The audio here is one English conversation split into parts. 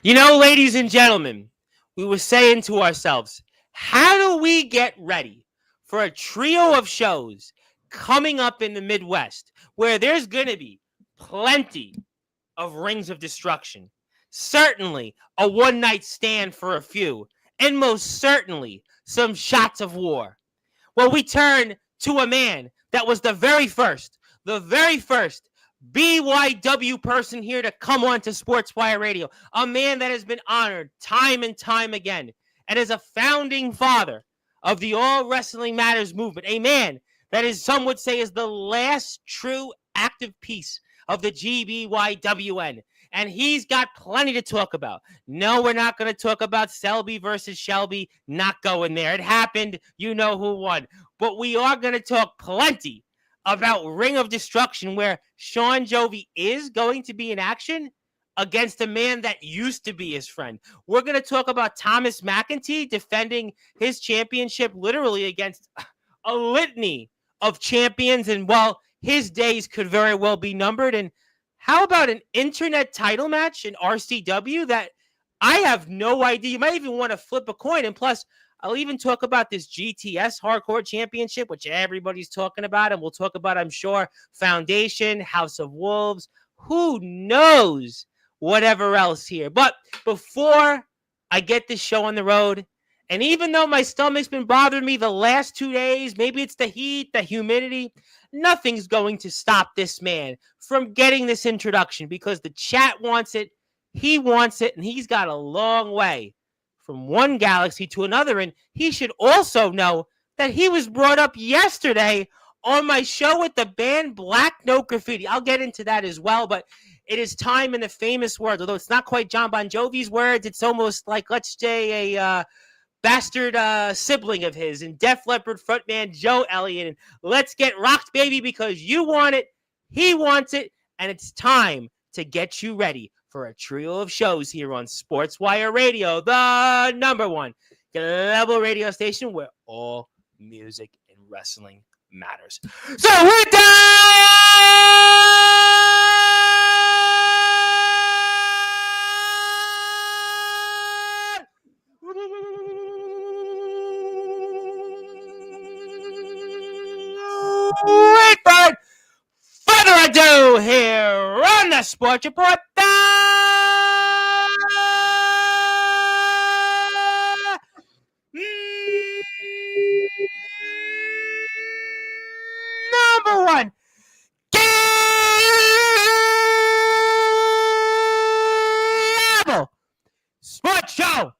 You know, ladies and gentlemen, we were saying to ourselves, how do we get ready for a trio of shows coming up in the Midwest where there's going to be plenty of rings of destruction, certainly a one night stand for a few, and most certainly some shots of war? Well, we turn to a man that was the very first BYW person here to come on to Sportswire Radio, a man that has been honored time and time again, and is a founding father of the All Wrestling Matters movement, a man that is, some would say, is the last true active piece of the GBYWN. And he's got plenty to talk about. No, we're not going to talk about Selby versus Shelby. Not going there. It happened. You know who won. But we are going to talk plenty about Ring of Destruction, where Shawn Jovi is going to be in action against a man that used to be his friend. We're going to talk about Thomas McEntee defending his championship literally against a litany of champions. And, well, his days could very well be numbered. And how about an internet title match in RCW that I have no idea? You might even want to flip a coin. And plus, I'll even talk about this GTS Hardcore Championship, which everybody's talking about. And we'll talk about, I'm sure, Foundation, House of Wolves, who knows, whatever else here. But before I get this show on the road, and even though my stomach's been bothering me the last 2 days, maybe it's the heat, the humidity, nothing's going to stop this man from getting this introduction because the chat wants it, he wants it, and he's got a long way from one galaxy to another. And he should also know that he was brought up yesterday on my show with the band Black Note Graffiti. I'll get into that as well, but it is time in the famous words, although it's not quite John Bon Jovi's words. It's almost like, let's say, a bastard sibling of his and Def Leppard frontman Joe Elliott. And let's get rocked, baby, because you want it, he wants it, and it's time to get you ready for a trio of shows here on Sportswire Radio, the number one global radio station where all music and wrestling matters. So with that, without further ado, here on the Sports Report, number one cable sports show,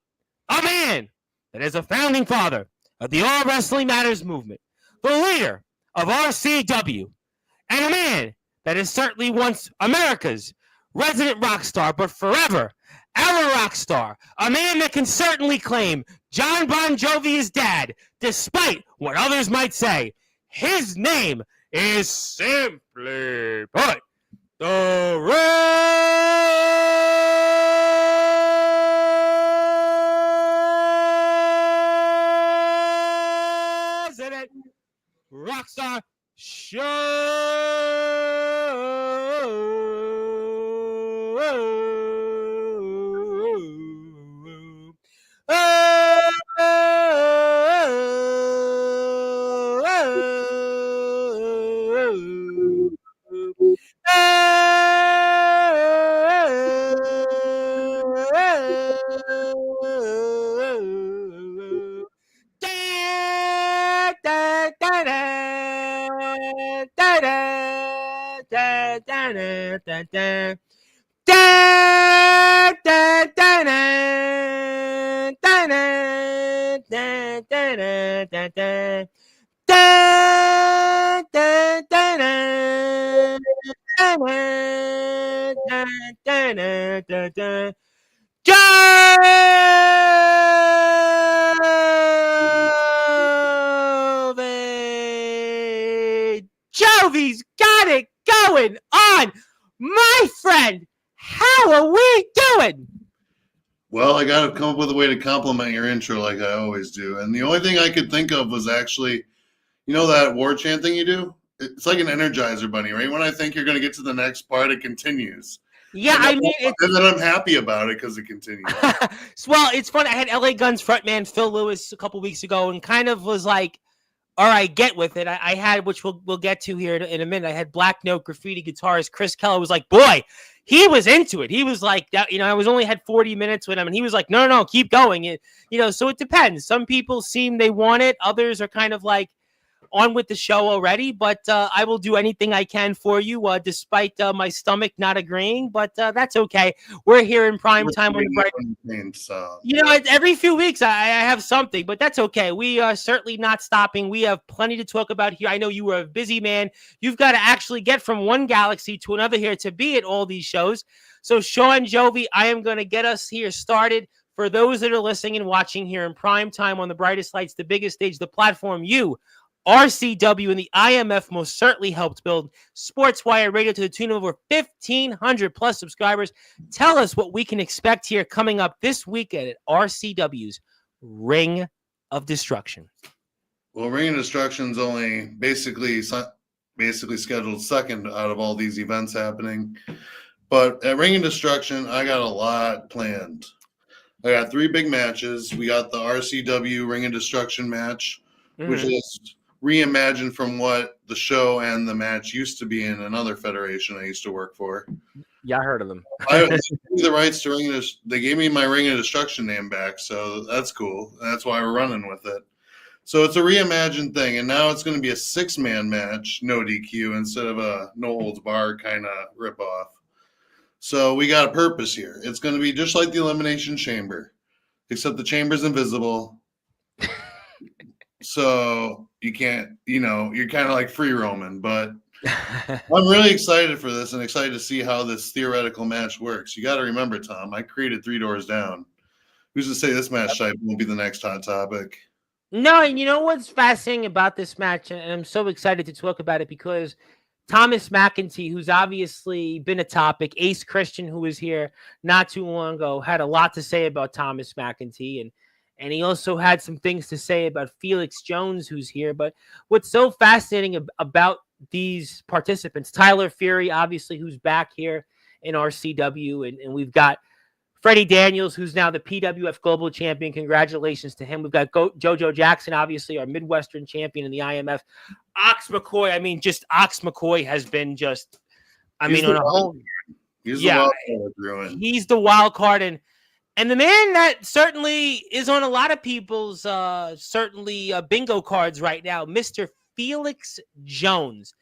a man that is a founding father of the All Wrestling Matters movement, the leader of RCW, and a man that is certainly once America's resident rock star, but forever our rock star, a man that can certainly claim John Bon Jovi is dad, despite what others might say. His name is simply put, the resident rockstar Jovi's got it going on. My friend, how are we doing? Well, I got to come up with a way to compliment your intro like I always do. And the only thing I could think of was actually, you know that war chant thing you do? It's like an Energizer bunny, right? When I think you're going to get to the next part, it continues. Yeah, I mean, and then I'm happy about it because it continues. Well, it's funny. I had LA Guns frontman Phil Lewis a couple weeks ago, and kind of was like, "All right, get with it." I had, which we'll get to here in a minute. I had Black Note Graffiti guitarist Chris Keller was like, "Boy, he was into it." He was like, I was only had 40 minutes with him, and he was like, "No, keep going." So it depends. Some people seem they want it. Others are kind of like on with the show already, but I will do anything I can for you, despite my stomach not agreeing. But that's okay. We're here in prime time on the bright. Every few weeks I have something, but that's okay. We are certainly not stopping. We have plenty to talk about here. I know you are a busy man. You've got to actually get from one galaxy to another here to be at all these shows. So, Shawn, Jovi, I am going to get us here started. For those that are listening and watching here in prime time on the brightest lights, the biggest stage, the platform, RCW and the IMF most certainly helped build Sportswire Radio to the tune of over 1,500 plus subscribers. Tell us what we can expect here coming up this weekend at RCW's Ring of Destruction. Well, Ring of Destruction is only basically scheduled second out of all these events happening. But at Ring of Destruction, I got a lot planned. I got 3 big matches. We got the RCW Ring of Destruction match, which is reimagined from what the show and the match used to be in another federation I used to work for. Yeah, I heard of them. They gave me the rights to they gave me my Ring of Destruction name back, so that's cool. That's why we're running with it. So it's a reimagined thing, and now it's going to be a 6-man match, no DQ, instead of a no holds barred kind of ripoff. So we got a purpose here. It's going to be just like the Elimination Chamber, except the chamber's invisible. So you can't, you're kind of like free roaming, but I'm really excited for this and excited to see how this theoretical match works. You got to remember, Tom, I created 3 Doors Down. Who's to say this match type won't be the next hot topic? No, and you know what's fascinating about this match, and I'm so excited to talk about it because Thomas McEntee, who's obviously been a topic, Ace Christian, who was here not too long ago, had a lot to say about Thomas McEntee, and he also had some things to say about Felix Jones, who's here. But what's so fascinating about these participants, Tyler Fury, obviously, who's back here in RCW, and we've got Freddie Daniels, who's now the PWF Global Champion. Congratulations to him. We've got JoJo Jackson, obviously, our Midwestern champion in the IMF. Ox McCoy, Ox McCoy has been just, he's the wild card. And the man that certainly is on a lot of people's bingo cards right now, Mr. Felix Jones.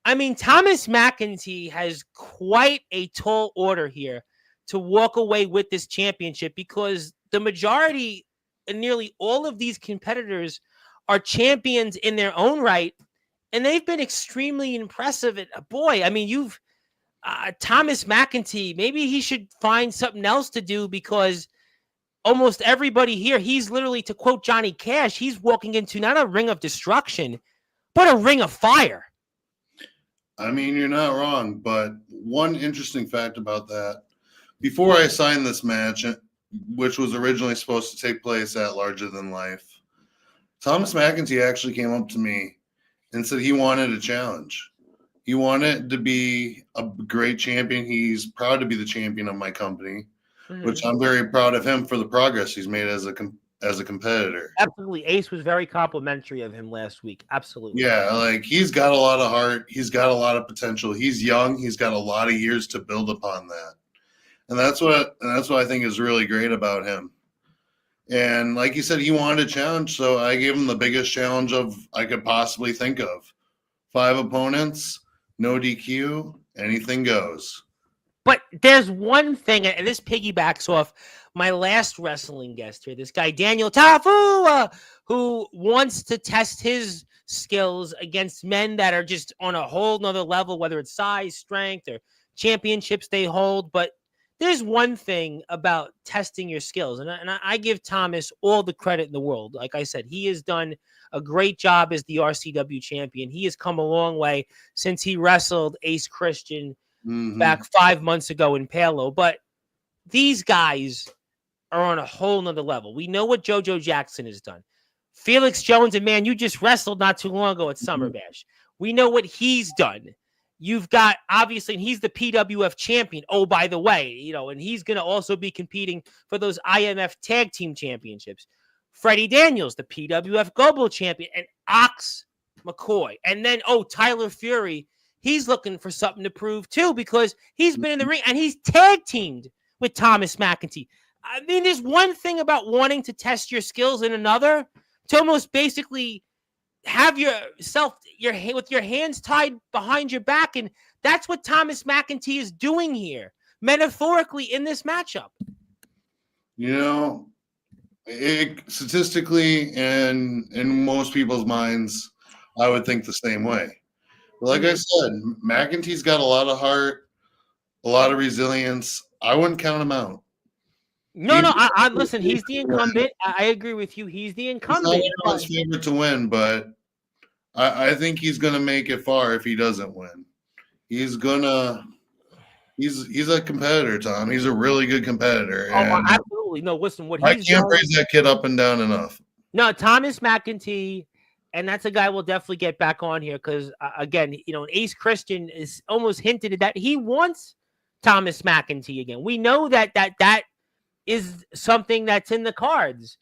Thomas McEntee has quite a tall order here to walk away with this championship because the majority and nearly all of these competitors are champions in their own right, and they've been extremely impressive. You've Thomas McEntee, maybe he should find something else to do because almost everybody here, he's literally, to quote Johnny Cash, he's walking into not a ring of destruction, but a ring of fire. You're not wrong, but one interesting fact about that, before I signed this match, which was originally supposed to take place at Larger Than Life, Thomas McEntee actually came up to me and said he wanted a challenge. He wanted to be a great champion. He's proud to be the champion of my company, which I'm very proud of him for the progress he's made as a competitor. Absolutely. Ace was very complimentary of him last week. Absolutely. Yeah, he's got a lot of heart. He's got a lot of potential. He's young. He's got a lot of years to build upon that. And that's what I think is really great about him. And like you said, he wanted a challenge, so I gave him the biggest challenge I could possibly think of. 5 opponents, no DQ, anything goes. But there's one thing, and this piggybacks off my last wrestling guest here, this guy Daniel Tafu, who wants to test his skills against men that are just on a whole nother level, whether it's size, strength, or championships they hold. But there's one thing about testing your skills, and I give Thomas all the credit in the world. Like I said, he has done a great job as the RCW champion. He has come a long way since he wrestled Ace Christian back 5 months ago in Palo. But these guys are on a whole nother level. We know what JoJo Jackson has done. Felix Jones, and man, you just wrestled not too long ago at Summer Bash. We know what he's done. you've got, obviously, and he's the PWF champion. Oh, by the way, and he's going to also be competing for those IMF Tag Team Championships. Freddie Daniels, the PWF Global Champion, and Ox McCoy. And then, Tyler Fury, he's looking for something to prove too, because he's been in the ring and he's tag teamed with Thomas McEntee. I mean, there's one thing about wanting to test your skills and another to almost basically have yourself with your hands tied behind your back, and that's what Thomas McEntee is doing here, metaphorically, in this matchup. Statistically, and in most people's minds, I would think the same way. But like I said, McEntee's got a lot of heart, a lot of resilience. I wouldn't count him out. Listen, he's the incumbent. I agree with you. He's the incumbent. He's not everyone's favorite to win, but I think he's going to make it far if he doesn't win. He's a competitor, Tom. He's a really good competitor. Absolutely. No, listen, I can't praise that kid up and down enough. No, Thomas McEntee, and that's a guy we'll definitely get back on here because, again, Ace Christian is almost hinted at that he wants Thomas McEntee again. We know that is something that's in the cards.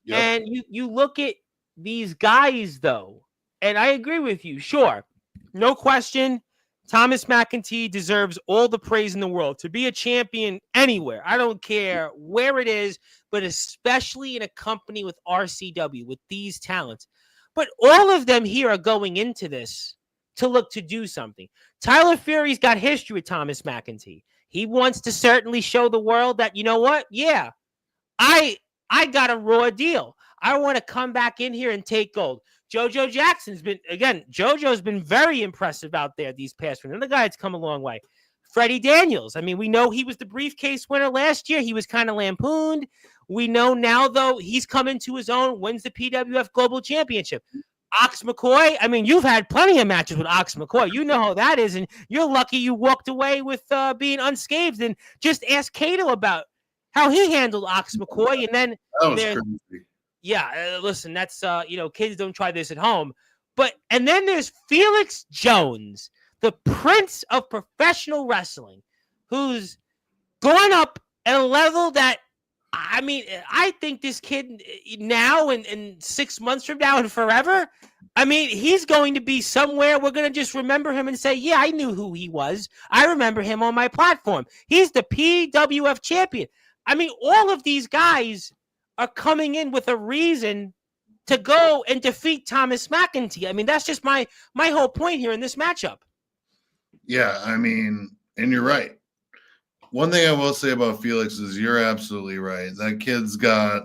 Yep. And you look at these guys, though, and I agree with you. Sure, no question, Thomas McEntee deserves all the praise in the world to be a champion anywhere. I don't care where it is, but especially in a company with RCW, with these talents. But all of them here are going into this to look to do something. Tyler Fury's got history with Thomas McEntee. He wants to certainly show the world that, you know what? Yeah, I got a raw deal. I want to come back in here and take gold. JoJo Jackson's JoJo's been very impressive out there these past weeks. Another guy that's come a long way. Freddie Daniels. I mean, we know he was the briefcase winner last year. He was kind of lampooned. We know now, though, he's come into his own, wins the PWF Global Championship. Ox McCoy, I mean, you've had plenty of matches with Ox McCoy. You know how that is, and you're lucky you walked away with being unscathed. And just ask Cato about how he handled Ox McCoy. And then that was crazy. Yeah, listen, that's, kids don't try this at home. And then there's Felix Jones, the prince of professional wrestling, who's going up at a level that, I mean, I think this kid now and 6 months from now and forever, I mean, he's going to be somewhere. We're going to just remember him and say, yeah, I knew who he was. I remember him on my platform. He's the PWF champion. I mean, all of these guys are coming in with a reason to go and defeat Thomas McEntee. I mean, that's just my whole point here in this matchup. Yeah, I mean, and you're right. One thing I will say about Felix is you're absolutely right. That kid's got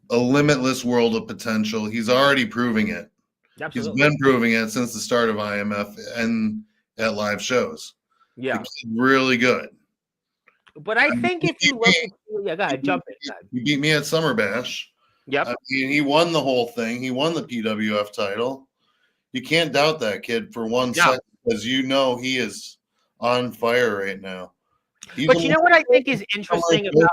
a limitless world of potential. He's already proving it. Absolutely. He's been proving it since the start of IMF and at live shows. Yeah. He's really good. But I think if you look at, go ahead, jump in. He beat me at Summer Bash. Yep. I mean, he won the whole thing. He won the PWF title. You can't doubt that kid for 1 second because you know he is on fire right now. But you know what I think is interesting about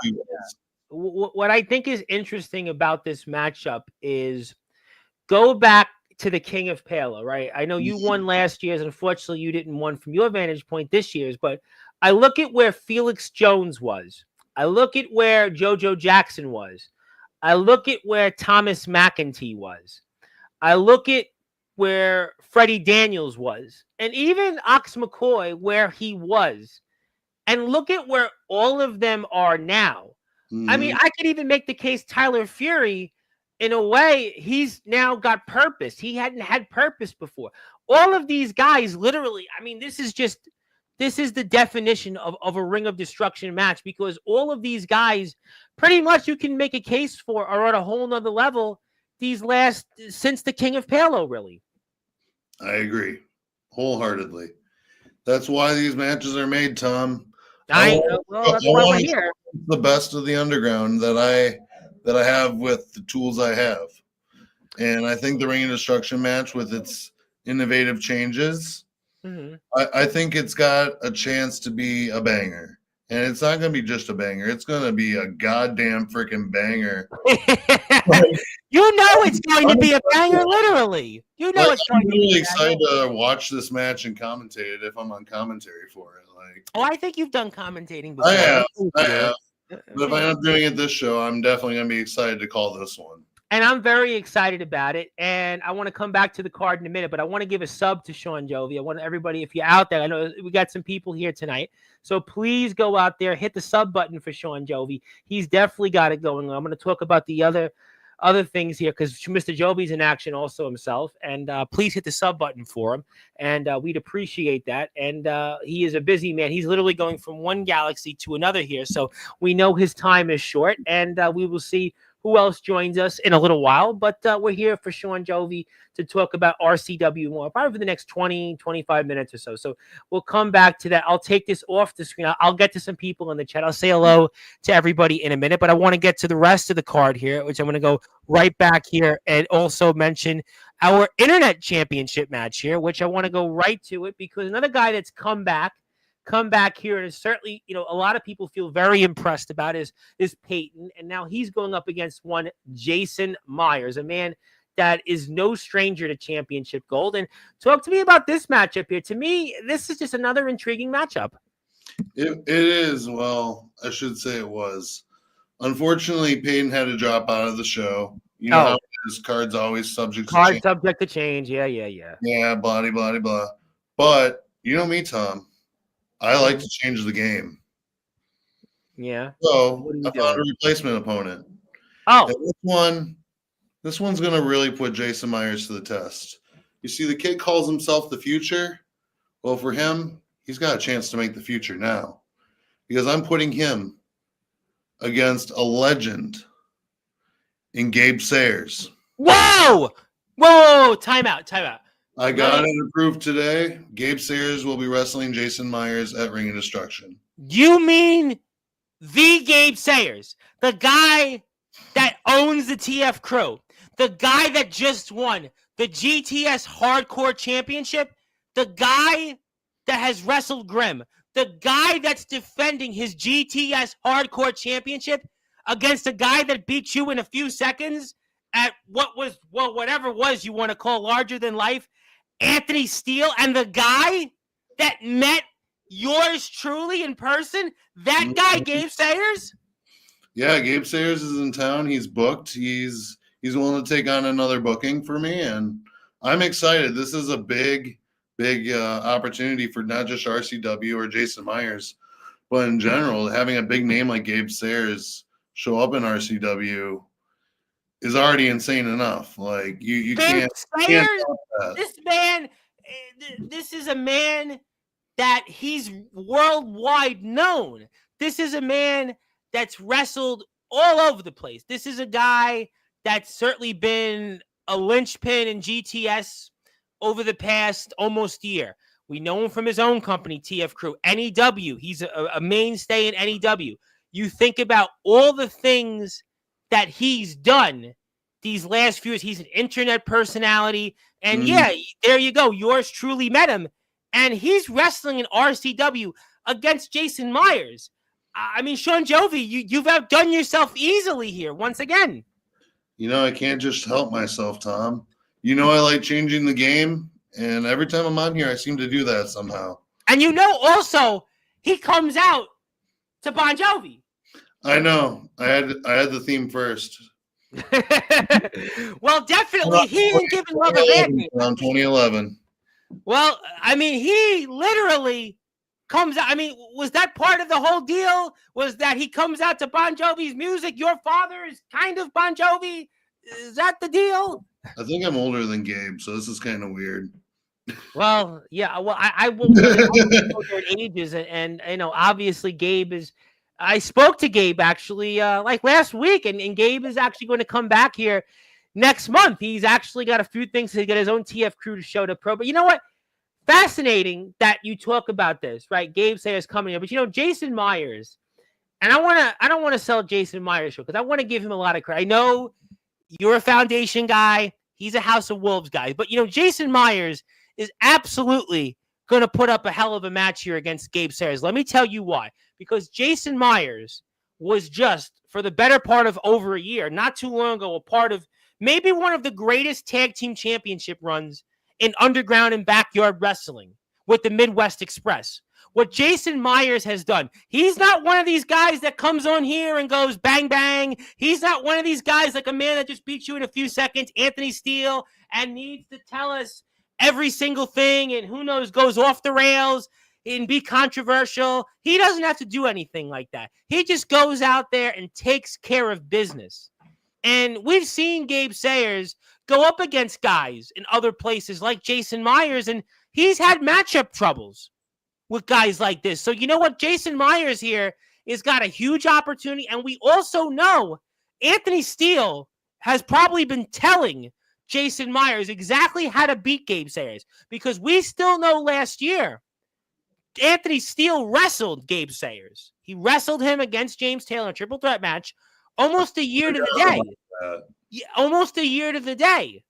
what I think is interesting about this matchup is go back to the King of Palo, right? I know you won last year's. Unfortunately, you didn't win from your vantage point this year's, but I look at where Felix Jones was. I look at where JoJo Jackson was. I look at where Thomas McEntee was. I look at where Freddie Daniels was. And even Ox McCoy, where he was. And look at where all of them are now. Mm-hmm. I mean, I could even make the case Tyler Fury, in a way, he's now got purpose. He hadn't had purpose before. All of these guys, literally, I mean, this is the definition of a Ring of Destruction match, because all of these guys, pretty much you can make a case for, are on a whole nother level since the King of Palo, really. I agree wholeheartedly. That's why these matches are made, Tom. That's why we're here. The best of the underground that I have with the tools I have. And I think the Ring of Destruction match, with its innovative changes, I think it's got a chance to be a banger. And it's not going to be just a banger. It's going to be a goddamn freaking banger. You know it's going to be a banger, literally. You know it's going I'm to be really a banger. excited to watch this match and commentate it if I'm on commentary for it. Like, Oh, I think you've done commentating before. I have. But if I end up doing it this show, I'm definitely going to be excited to call this one. And I'm very excited about it. And I want to come back to the card in a minute, but I want to give a sub to Shawn Jovi. I want everybody, if you're out there, I know we got some people here tonight. So please go out there, hit the sub button for Shawn Jovi. He's definitely got it going on. I'm going to talk about the other things here because Mr. Jovi's in action also himself. And please hit the sub button for him. And we'd appreciate that. And he is a busy man. He's literally going from one galaxy to another here. So we know his time is short. And we will see who else joins us in a little while, but we're here for Shawn Jovi to talk about RCW more, probably for the next 20, 25 minutes or so. So we'll come back to that. I'll take this off the screen. I'll get to some people in the chat. I'll say hello to everybody in a minute, but I want to get to the rest of the card here, which I'm going to go right back here and also mention our Internet Championship match here, which I want to go right to it because another guy that's come back here, and certainly, a lot of people feel very impressed about is Peyton, and now he's going up against one Jason Myers, a man that is no stranger to championship gold. And talk to me about this matchup here. To me, this is just another intriguing matchup. It is. Well, I should say it was. Unfortunately, Peyton had to drop out of the show. You know how his card's always subject to change. Subject to change. Yeah. Yeah, blah, blah, blah. But you know me, Tom. I like to change the game. Yeah. So I found a replacement opponent. Oh. And this one's going to really put Jason Myers to the test. You see, the kid calls himself the future. Well, for him, he's got a chance to make the future now. Because I'm putting him against a legend in Gabe Sayers. Whoa! Whoa! Time out. I got it approved today. Gabe Sayers will be wrestling Jason Myers at Ring of Destruction. You mean the Gabe Sayers, the guy that owns the TF Crew, the guy that just won the GTS Hardcore Championship, the guy that has wrestled Grimm, the guy that's defending his GTS Hardcore Championship against a guy that beat you in a few seconds at whatever it was you want to call larger than life, Anthony Steele, and the guy that met yours truly in person, that guy, Gabe Sayers? Yeah, Gabe Sayers is in town. He's booked. He's willing to take on another booking for me, and I'm excited. This is a big opportunity for not just RCW or Jason Myers, but in general, having a big name like Gabe Sayers show up in RCW is already insane enough. Like you can't stop that. This is a man that he's worldwide known. This is a man that's wrestled all over the place. This is a guy that's certainly been a linchpin in GTS over the past almost year. We know him from his own company, TF Crew, NEW. He's a mainstay in NEW. You think about all the things that he's done these last few years. He's an internet personality. And yeah, there you go. Yours truly met him. And he's wrestling in RCW against Jason Myers. I mean, Shawn Jovi, you've outdone yourself easily here once again. You know, I can't just help myself, Tom. You know, I like changing the game. And every time I'm on here, I seem to do that somehow. And you know, also, he comes out to Bon Jovi. I know. I had the theme first. Well, definitely, he didn't give him love a bad name. Around 2011. Well, I mean, he literally comes out. I mean, was that part of the whole deal? Was that he comes out to Bon Jovi's music? Your father is kind of Bon Jovi? Is that the deal? I think I'm older than Gabe, so this is kind of weird. Well, yeah. Well, I won't go there at ages, and you know, obviously, Gabe is. I spoke to Gabe actually like last week, and Gabe is actually going to come back here next month. He's actually got a few things to get his own TF Crew to show to pro. But you know what? Fascinating that you talk about this, right? Gabe Sayers coming here, but you know, Jason Myers, and I don't want to sell Jason Myers because I want to give him a lot of credit. I know you're a Foundation guy. He's a House of Wolves guy, but you know, Jason Myers is absolutely going to put up a hell of a match here against Gabe Sayers. Let me tell you why. Because Jason Myers was just, for the better part of over a year, not too long ago, a part of maybe one of the greatest tag team championship runs in underground and backyard wrestling with the Midwest Express. What Jason Myers has done, he's not one of these guys that comes on here and goes bang, bang. He's not one of these guys like a man that just beats you in a few seconds, Anthony Steele, and needs to tell us every single thing and who knows, goes off the rails and be controversial. He doesn't have to do anything like that. He just goes out there and takes care of business. And we've seen Gabe Sayers go up against guys in other places like Jason Myers, and he's had matchup troubles with guys like this. So you know what? Jason Myers here has got a huge opportunity. And we also know Anthony Steele has probably been telling Jason Myers exactly how to beat Gabe Sayers, because we still know last year Anthony Steele wrestled Gabe Sayers. He wrestled him against James Taylor in a triple threat match almost a year to the day. Yeah, almost a year to the day.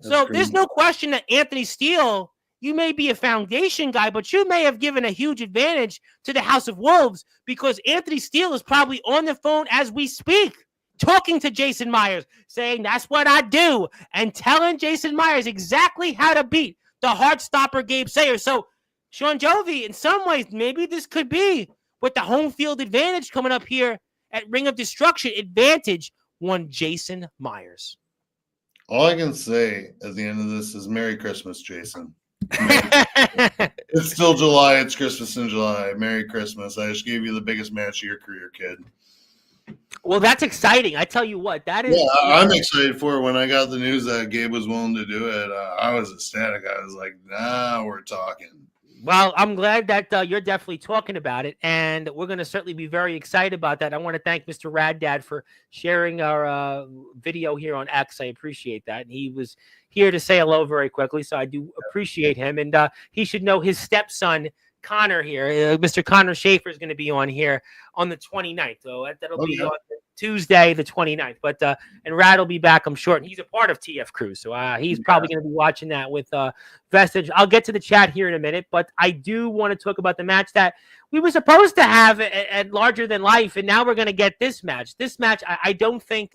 So there's no question that Anthony Steele, you may be a foundation guy, but you may have given a huge advantage to the House of Wolves, because Anthony Steele is probably on the phone as we speak, talking to Jason Myers, saying that's what I do, and telling Jason Myers exactly how to beat the Heartstopper Gabe Sayers. So, Shawn Jovi, in some ways, maybe this could be with the home field advantage coming up here at Ring of Destruction. Advantage one Jason Myers. All I can say at the end of this is Merry Christmas, Jason. It's still July. It's Christmas in July. Merry Christmas. I just gave you the biggest match of your career, kid. Well, that's exciting. I tell you what, that is. Yeah, I'm excited for it. When I got the news that Gabe was willing to do it, I was ecstatic. I was like, nah, we're talking. Well, I'm glad that you're definitely talking about it, and we're going to certainly be very excited about that. I want to thank Mr. Rad Dad for sharing our video here on X. I appreciate that. And he was here to say hello very quickly, so I do appreciate him. And he should know his stepson, Connor, here. Mr. Connor Schaefer is going to be on here on the 29th. So that'll be on Tuesday, the 29th. But and Rad will be back, I'm sure. And he's a part of TF Crew, so he's probably going to be watching that with Vestige. I'll get to the chat here in a minute, but I do want to talk about the match that we were supposed to have at Larger Than Life, and now we're going to get this match. This match, I don't think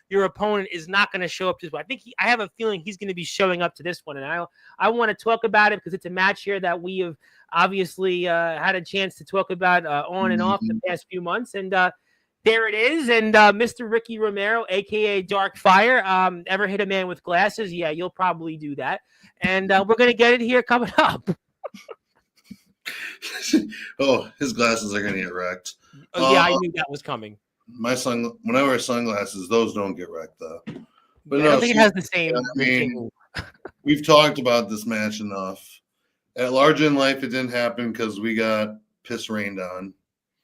your opponent is not going to show up to this one. I have a feeling he's going to be showing up to this one, and I want to talk about it because it's a match here that we have obviously had a chance to talk about on and off the past few months, and there it is. And Mr. Ricky Romero, a.k.a. Dark Fire, ever hit a man with glasses? Yeah, you'll probably do that. And we're going to get it here coming up. Oh, his glasses are going to get wrecked. Oh, yeah, I knew that was coming. When I wear sunglasses, those don't get wrecked, though. But I don't think it has the same. I mean, we've talked about this match enough. At Larger Than Life, it didn't happen because we got piss rained on.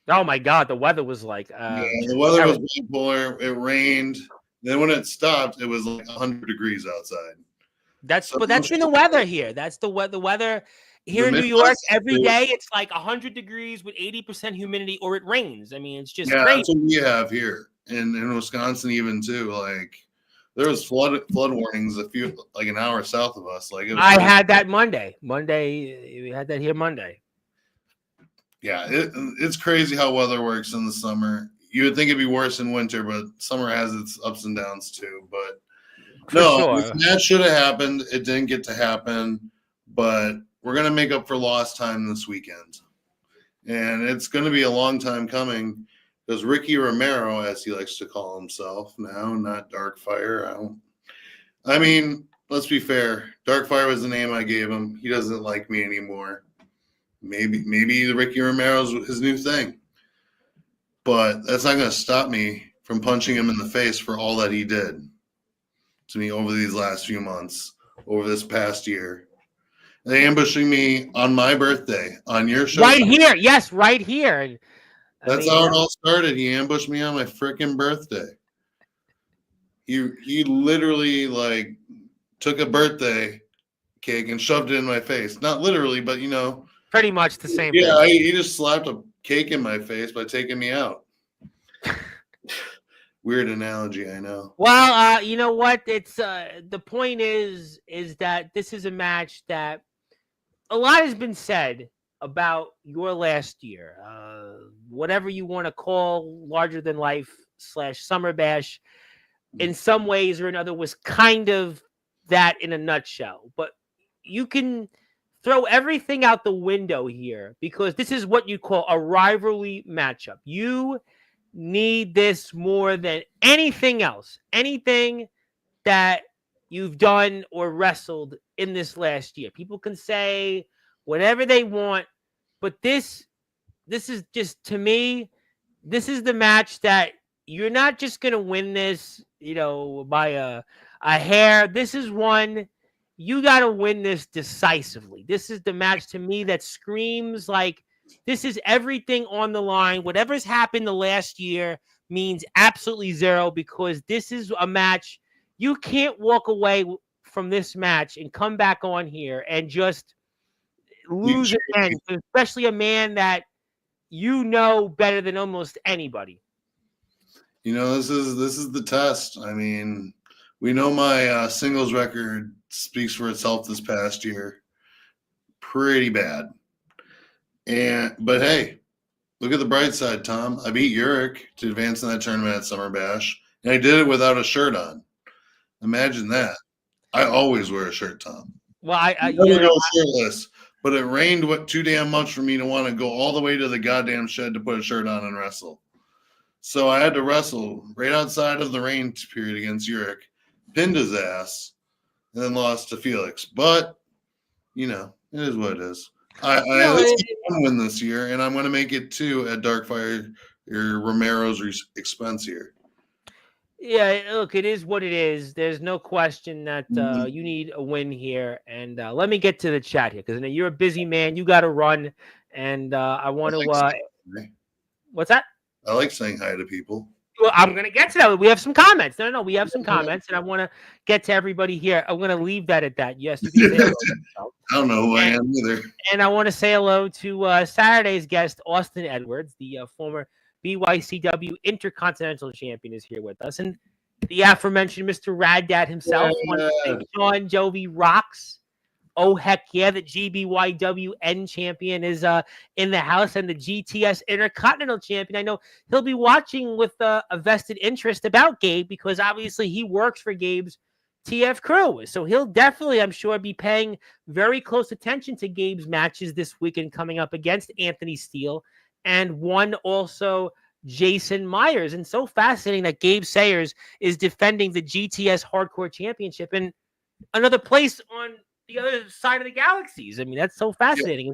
Oh my God, the weather was like the weather was bipolar. It rained. Then when it stopped, it was like 100 degrees outside. That's been the weather here. That's the weather here in New York. Every day it's like 100 degrees with 80% humidity, or it rains. I mean, it's just crazy. That's what we have here in Wisconsin, even too. Like there was flood warnings like an hour south of us. Like I had that Monday. We had that here Monday. Yeah, it's crazy how weather works in the summer. You would think it'd be worse in winter, but summer has its ups and downs too. But this match should have happened. It didn't get to happen, but we're going to make up for lost time this weekend. And it's going to be a long time coming because Ricky Romero, as he likes to call himself now, not Darkfire. I mean, let's be fair. Darkfire was the name I gave him. He doesn't like me anymore. Maybe the Ricky Romero's his new thing. But that's not going to stop me from punching him in the face for all that he did to me over these last few months, over this past year. They ambushing me on my birthday on your show. Right here. Yes, right here. That's how it all started. He ambushed me on my freaking birthday. He literally like took a birthday cake and shoved it in my face. Not literally, but pretty much the same thing. Yeah, he just slapped a cake in my face by taking me out. Weird analogy, I know. Well, you know what? It's the point is that this is a match that a lot has been said about your last year. Whatever you want to call larger than life / Summer Bash, in some ways or another, was kind of that in a nutshell. But you can throw everything out the window here because this is what you call a rivalry matchup. You need this more than anything else. Anything that you've done or wrestled in this last year. People can say whatever they want, but this is just, to me, this is the match that you're not just going to win this, by a hair. This is one you got to win this decisively. This is the match to me that screams like this is everything on the line. Whatever's happened the last year means absolutely zero because this is a match you can't walk away from this match and come back on here and just lose again, especially a man that you know better than almost anybody. This is the test. I mean, we know my singles record speaks for itself this past year. Pretty bad. But hey, look at the bright side, Tom. I beat Uric to advance in that tournament at Summer Bash, and I did it without a shirt on. Imagine that. I always wear a shirt, Tom. Well, I never go shirtless, but it rained too damn much for me to want to go all the way to the goddamn shed to put a shirt on and wrestle. So I had to wrestle right outside of the rain period against Uric, pinned his ass, and then lost to Felix. But, it is what it is. I win this year, and I'm going to make it 2 at Darkfire Romero's expense here. Yeah, look, it is what it is. There's no question that you need a win here. And let me get to the chat here because you're a busy man. You got to run. And I want to what's that? I like saying hi to people. Well, I'm going to get to that. We have some comments. No, we have some comments, and I want to get to everybody here. I'm going to leave that at that. Yes, you can say hello. I don't know who I am either. And I want to say hello to Saturday's guest, Austin Edwards, the former BYCW Intercontinental Champion, is here with us. And the aforementioned Mr. Rad Dad himself, Shawn Jovi rocks. Oh, heck yeah, the GBYWN champion is in the house, and the GTS Intercontinental champion. I know he'll be watching with a vested interest about Gabe because obviously he works for Gabe's TF crew. So he'll definitely, I'm sure, be paying very close attention to Gabe's matches this weekend coming up against Anthony Steele and one also Jason Myers. And so fascinating that Gabe Sayers is defending the GTS Hardcore Championship in another place on the other side of the galaxies. I mean, that's so fascinating.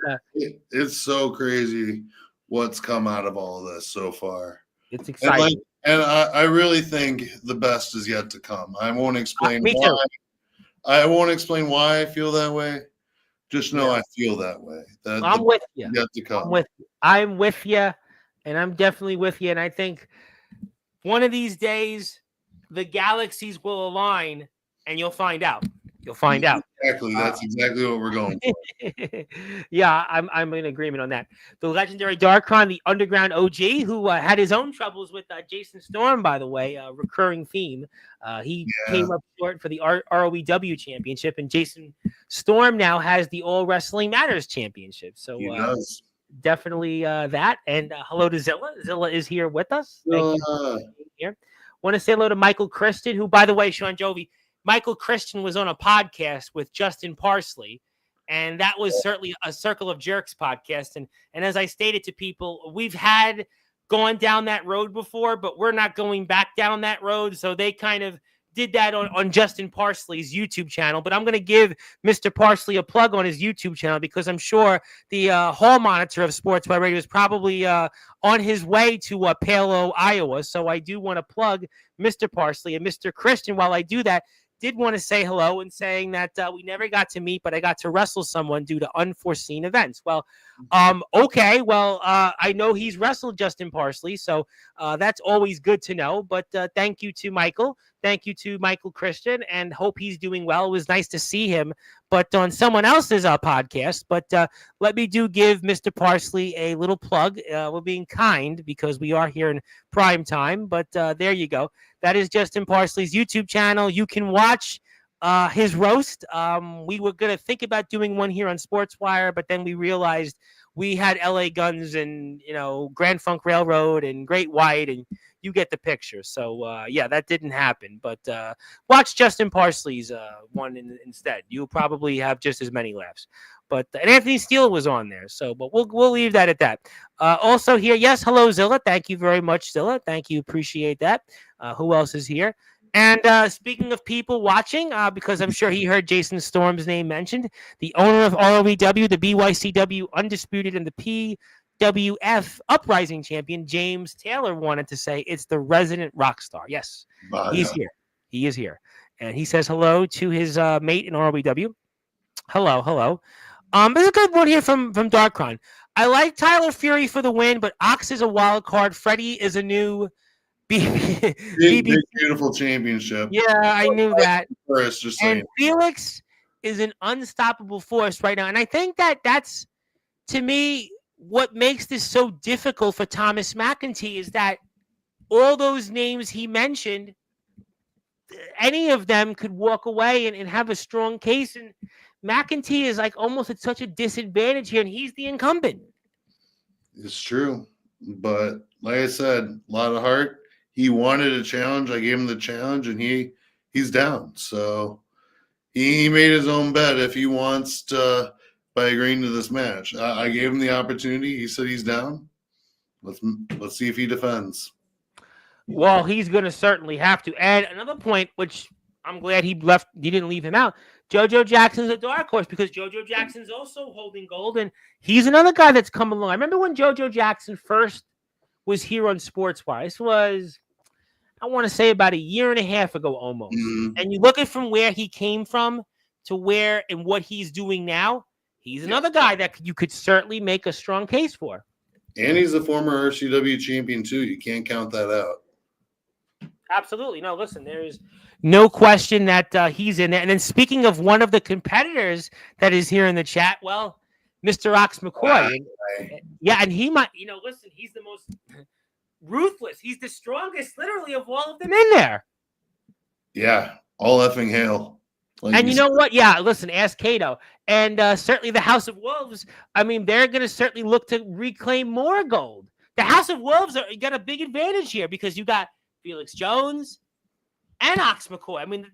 It's so crazy what's come out of all of this so far. It's exciting. And I really think the best is yet to come. I won't explain why. Too. I won't explain why I feel that way. Just know I feel that way. I'm with you. Yet to come. I'm with you, and I'm definitely with you. And I think one of these days the galaxies will align, and you'll find out. You'll find out. Exactly. That's exactly what we're going for. Yeah, I'm in agreement on that. The legendary Darkon, the underground OG, who had his own troubles with Jason Storm, by the way, recurring theme. He came up short for the ROEW championship, and Jason Storm now has the All Wrestling Matters championship. So he does. Definitely that. And hello to Zilla. Zilla is here with us. Thank you for being here. Want to say hello to Michael Christian, who, by the way, Shawn Jovi, Michael Christian was on a podcast with Justin Parsley, and that was certainly a Circle of Jerks podcast. And as I stated to people, we've had gone down that road before, but we're not going back down that road. So they kind of did that on Justin Parsley's YouTube channel. But I'm going to give Mr. Parsley a plug on his YouTube channel because I'm sure the hall monitor of Sportswire Radio is probably on his way to Palo, Iowa. So I do want to plug Mr. Parsley and Mr. Christian. While I do that, did want to say hello and saying that we never got to meet, but I got to wrestle someone due to unforeseen events. Well, okay. Well, I know he's wrestled Justin Parsley, so that's always good to know. But thank you to Michael. Thank you to Michael Christian, and hope he's doing well. It was nice to see him, but on someone else's podcast. But let me give Mr. Parsley a little plug. We're being kind because we are here in prime time, but there you go. That is Justin Parsley's YouTube channel. You can watch his roast. We were gonna think about doing one here on Sportswire, but then we realized we had LA Guns and Grand Funk Railroad and Great White, and you get the picture. So yeah, that didn't happen. But watch Justin Parsley's one instead. You'll probably have just as many laughs. But and Anthony Steele was on there. So, but we'll leave that at that. Also here, yes, hello Zilla. Thank you very much, Zilla. Thank you, appreciate that. Who else is here? And speaking of people watching, because I'm sure he heard Jason Storm's name mentioned, the owner of ROEW, the BYCW Undisputed, and the PWF Uprising champion, James Taylor, wanted to say it's the resident rock star. Yes, he's here. He is here. And he says hello to his mate in ROEW. Hello, hello. There's a good one here from Darkron. I like Tyler Fury for the win, but Ox is a wild card. Freddie is a new big, beautiful championship. Yeah, I knew that. First, just saying. And Felix is an unstoppable force right now. And I think that's, to me, what makes this so difficult for Thomas McEntee is that all those names he mentioned, any of them could walk away and have a strong case. And McEntee is like almost at such a disadvantage here, and he's the incumbent. It's true. But like I said, a lot of heart. He wanted a challenge. I gave him the challenge, and he's down. So he made his own bet if he wants to by agreeing to this match. I gave him the opportunity. He said he's down. Let's see if he defends. Well, he's going to certainly have to. And another point, which I'm glad he didn't leave him out. JoJo Jackson's a dark horse because JoJo Jackson's also holding gold, and he's another guy that's come along. I remember when JoJo Jackson first was here on Sportswire. This was, I want to say, about a year and a half ago almost. Mm-hmm. And you look at from where he came from to where and what he's doing now, he's another guy that you could certainly make a strong case for. And he's a former RCW champion too. You can't count that out. Absolutely. No, listen, there's no question that he's in there. And then speaking of one of the competitors that is here in the chat, well, Mr. Ox McCoy. Yeah, and he might, listen, he's the most ruthless. He's the strongest, literally, of all of them in there. Yeah, all effing hail. Like and you know what? Yeah, listen, ask Kato. And certainly the House of Wolves, I mean, they're going to certainly look to reclaim more gold. The House of Wolves got a big advantage here because you got Felix Jones and Ox McCoy. I mean,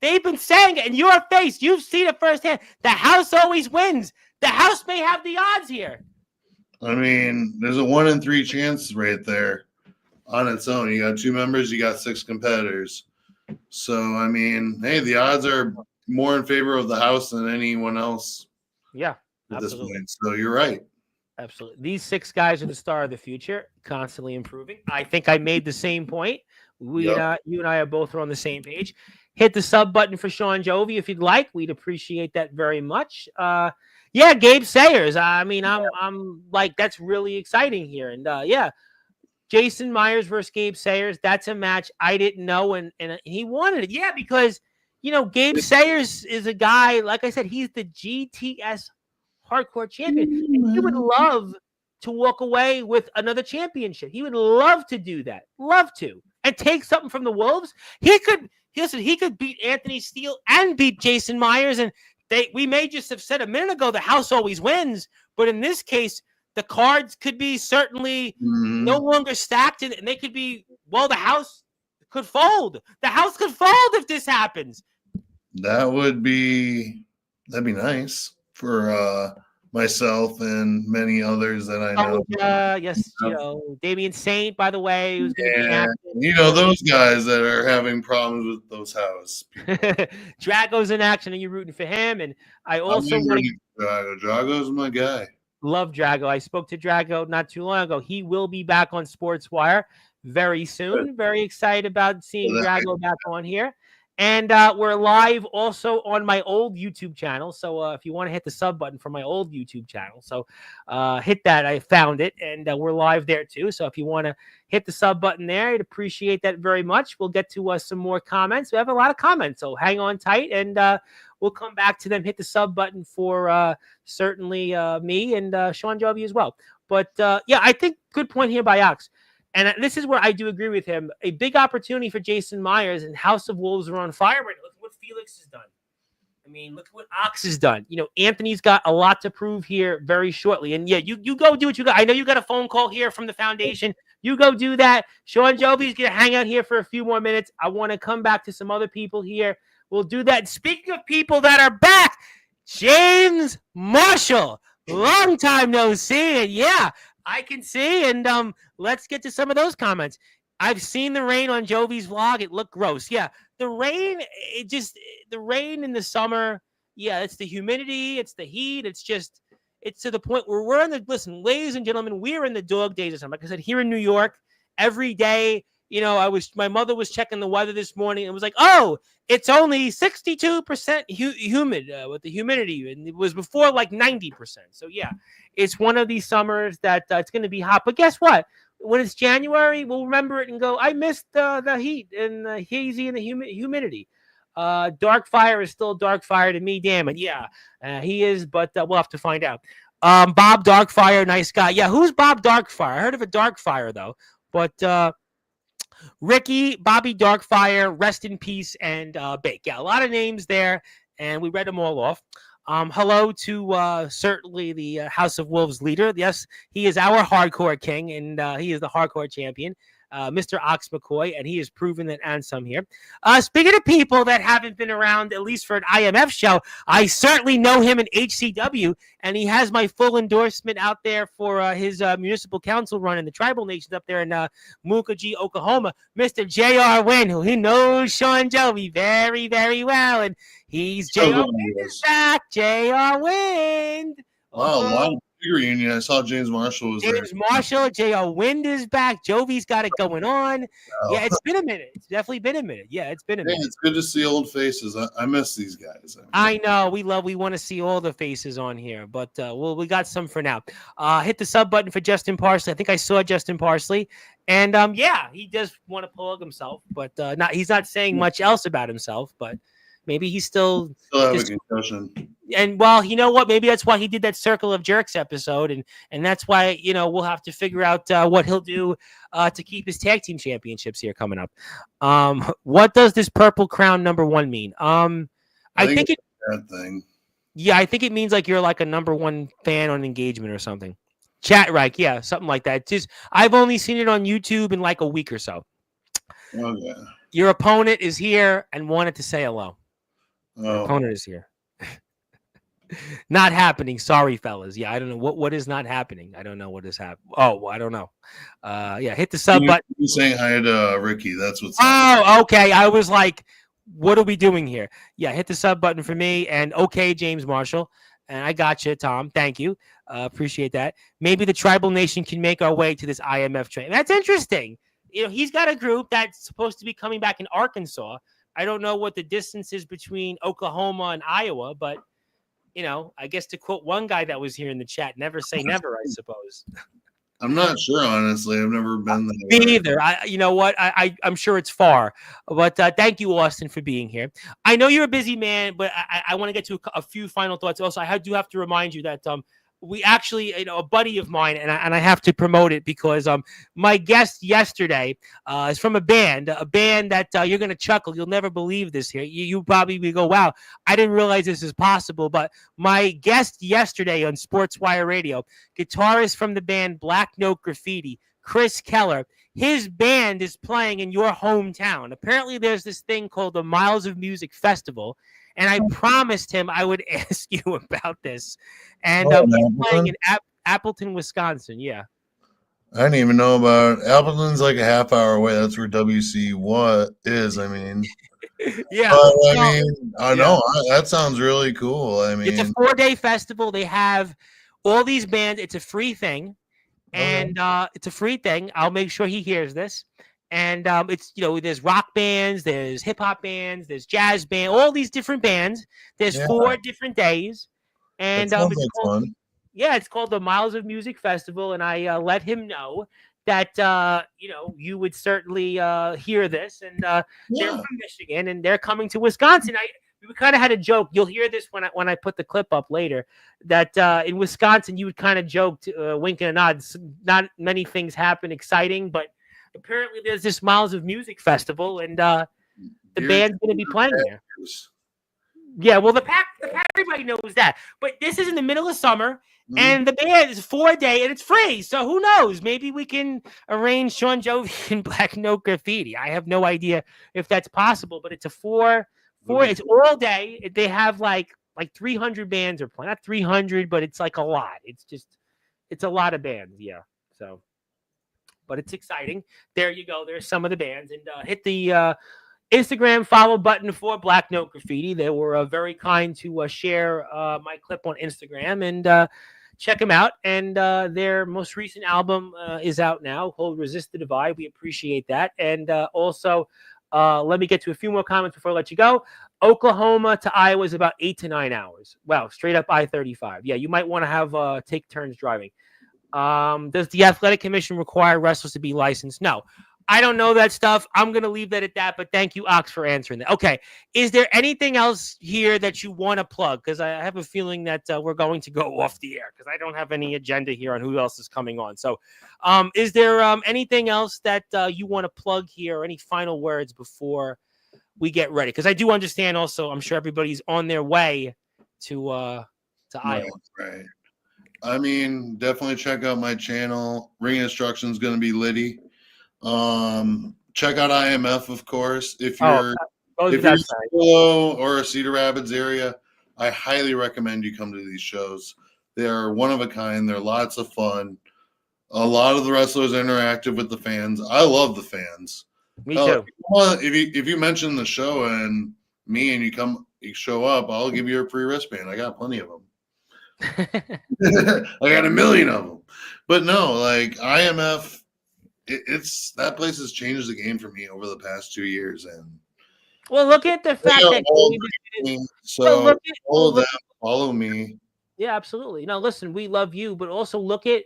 they've been saying it in your face. You've seen it firsthand. The house always wins. The house may have the odds here. I mean, there's a 1 in 3 chance right there on its own. You got 2 members, you got 6 competitors. So, I mean, hey, the odds are more in favor of the house than anyone else. Yeah, at this point. So you're right. Absolutely. These 6 guys are the star of the future, constantly improving. I think I made the same point. You and I are both on the same page. Hit the sub button for Shawn Jovi if you'd like. We'd appreciate that very much. Yeah, Gabe Sayers. I mean, I'm like, that's really exciting here. And yeah, Jason Myers versus Gabe Sayers. That's a match I didn't know, and he wanted it. Yeah, because Gabe Sayers is a guy. Like I said, he's the GTS Hardcore champion. And he would love to walk away with another championship. He would love to do that. Love to. And take something from the Wolves. He could beat Anthony Steele and beat Jason Myers. And we may just have said a minute ago the house always wins. But in this case, the cards could be certainly no longer stacked. And they could be, well, the house could fold. The house could fold if this happens. That'd be nice for myself and many others that I know. Yes, Damian Saint, by the way, who's going to be active. Those guys that are having problems with those house people. Drago's in action, and you're rooting for him. And I also Drago's my guy. Love Drago. I spoke to Drago not too long ago. He will be back on Sportswire very soon. Good. Very excited about seeing Drago back on here. And we're live also on my old YouTube channel. So if you want to hit the sub button for my old YouTube channel, so hit that. I found it, and we're live there too. So if you want to hit the sub button there, I'd appreciate that very much. We'll get to some more comments. We have a lot of comments, so hang on tight, and we'll come back to them. Hit the sub button for certainly me and Shawn Jovi as well. But yeah, I think good point here by Ox. And this is where I do agree with him. A big opportunity for Jason Myers, and House of Wolves are on fire. Look what Felix has done. I mean, look at what Ox has done. Anthony's got a lot to prove here very shortly. And yeah, you go do what you got. I know you got a phone call here from the foundation. You go do that. Shawn Jovi's going to hang out here for a few more minutes. I want to come back to some other people here. We'll do that. Speaking of people that are back, James Marshall. Long time no see. And yeah, I can see. And let's get to some of those comments. I've seen the rain on Jovi's vlog. It looked gross. Yeah. The rain in the summer, yeah, it's the humidity, it's the heat, it's to the point where listen, ladies and gentlemen, we're in the dog days of summer. Like I said, here in New York, every day, my mother was checking the weather this morning and was like, oh, it's only 62% humid with the humidity. And it was before like 90%. So yeah, it's one of these summers that it's going to be hot. But guess what? When it's January, we'll remember it and go, I missed the heat and the hazy and the humidity. Darkfire is still Darkfire to me, damn it. Yeah, he is, but we'll have to find out. Bob Darkfire, nice guy. Yeah, who's Bob Darkfire? I heard of a Darkfire, though. But Ricky, Bobby Darkfire, rest in peace, and Bake. Yeah, a lot of names there, and we read them all off. Hello to certainly the House of Wolves leader. Yes, he is our hardcore king, and he is the hardcore champion, Mr. Ox McCoy, and he has proven that and some here. Speaking of people that haven't been around, at least for an IMF show, I certainly know him in HCW, and he has my full endorsement out there for his municipal council run in the tribal nations up there in Mukaji, Oklahoma, Mr. J.R. Wynn, who he knows Shawn Jovi very, very well, and he's J.R. Wynn is back. J.R. Wynn. Wow, long reunion. I saw James Marshall was James Marshall, J.R. Wind is back. Jovi's got it going on. Wow. Yeah, it's been a minute. It's definitely been a minute. Yeah, it's been a minute. It's good to see old faces. I miss these guys. I know. We want to see all the faces on here, but we got some for now. Hit the sub button for Justin Parsley. I think I saw Justin Parsley. And yeah, he does want to plug himself, but he's not saying much else about himself, but maybe he's still have a concussion. And well, you know what? Maybe that's why he did that Circle of Jerks episode, and that's why we'll have to figure out what he'll do to keep his tag team championships here coming up. What does this purple crown #1 mean? I think it's a bad thing. Yeah, I think it means like you're like a #1 fan on Engagement or something. Chat right, yeah, something like that. Just I've only seen it on YouTube in like a week or so. Oh yeah. Your opponent is here and wanted to say hello. Your opponent is here. Not happening. Sorry, fellas. Yeah, I don't know what is not happening. I don't know what is happening. Oh, I don't know. Yeah, hit the sub button. You're saying hi to Ricky. That's what's happening. Okay. I was like, what are we doing here? Yeah, hit the sub button for me. And okay, James Marshall. And I got you, Tom. Thank you. Appreciate that. Maybe the Tribal Nation can make our way to this IMF train. That's interesting. He's got a group that's supposed to be coming back in Arkansas. I don't know what the distance is between Oklahoma and Iowa, but I guess to quote one guy that was here in the chat, never say never, I suppose. I'm not sure, honestly. I've never been there. Me either. You know what? I'm sure it's far. But thank you, Austin, for being here. I know you're a busy man, but I want to get to a few final thoughts. Also, I do have to remind you that we actually, a buddy of mine, and I have to promote it because my guest yesterday is from a band that you're going to chuckle. You'll never believe this here. You probably will go, wow, I didn't realize this is possible. But my guest yesterday on Sportswire Radio, guitarist from the band Black Note Graffiti, Chris Keller, his band is playing in your hometown. Apparently, there's this thing called the Miles of Music Festival. And I promised him I would ask you about this. And he's playing in Appleton, Wisconsin. Yeah. I didn't even know about it. Appleton's like a half hour away. That's where WC what is. I mean, yeah. But, I know that sounds really cool. I mean, it's a 4-day festival. They have all these bands. It's a free thing. And it's a free thing. I'll make sure he hears this. And it's, there's rock bands, there's hip hop bands, there's jazz band, all these different bands. There's 4 different days. And it's called the Miles of Music Festival. And I let him know that, you would certainly hear this. And they're from Michigan and they're coming to Wisconsin. We kind of had a joke. You'll hear this when I put the clip up later, that in Wisconsin, you would kind of joke, wink and a nod. Not many things happen exciting, but apparently there's this Miles of Music Festival, and the band's going to be playing there. Yeah, well, the pack, everybody knows that. But this is in the middle of summer, Mhm. and the band is 4-day, and it's free. So who knows? Maybe we can arrange Shawn, Jovi, and Black Note Graffiti. I have no idea if that's possible, but it's a four. It's all day. They have like 300 bands are playing. Not 300, but it's like a lot. It's a lot of bands. Yeah. So, but it's exciting. There you go. There's some of the bands, and hit the Instagram follow button for Black Note Graffiti. They were very kind to share my clip on Instagram, and check them out. And their most recent album is out now, called Resist the Divide. We appreciate that. And also, let me get to a few more comments before I let you go. Oklahoma to Iowa is about 8 to 9 hours. Wow, straight up I-35. Yeah, you might want to have take turns driving. Does the Athletic Commission require wrestlers to be licensed? No. I don't know that stuff. I'm going to leave that at that, but thank you, Ox, for answering that. Okay. Is there anything else here that you want to plug? Because I have a feeling that we're going to go off the air because I don't have any agenda here on who else is coming on. So is there anything else that you want to plug here or any final words before we get ready? Because I do understand also, I'm sure everybody's on their way to Iowa. Right. I mean, definitely check out my channel. Ring Instruction is going to be litty. Check out IMF, of course. If you're Solo or Cedar Rapids area, I highly recommend you come to these shows. They are one of a kind. They're lots of fun. A lot of the wrestlers are interactive with the fans. I love the fans. Me too. If you mention the show and me and you show up, I'll give you a free wristband. I got plenty of them. I got a million of them. But no, like IMF, it's that place has changed the game for me over the past 2 years. And well, look at the fact that follow me. Yeah, absolutely. No, listen, we love you, but also look at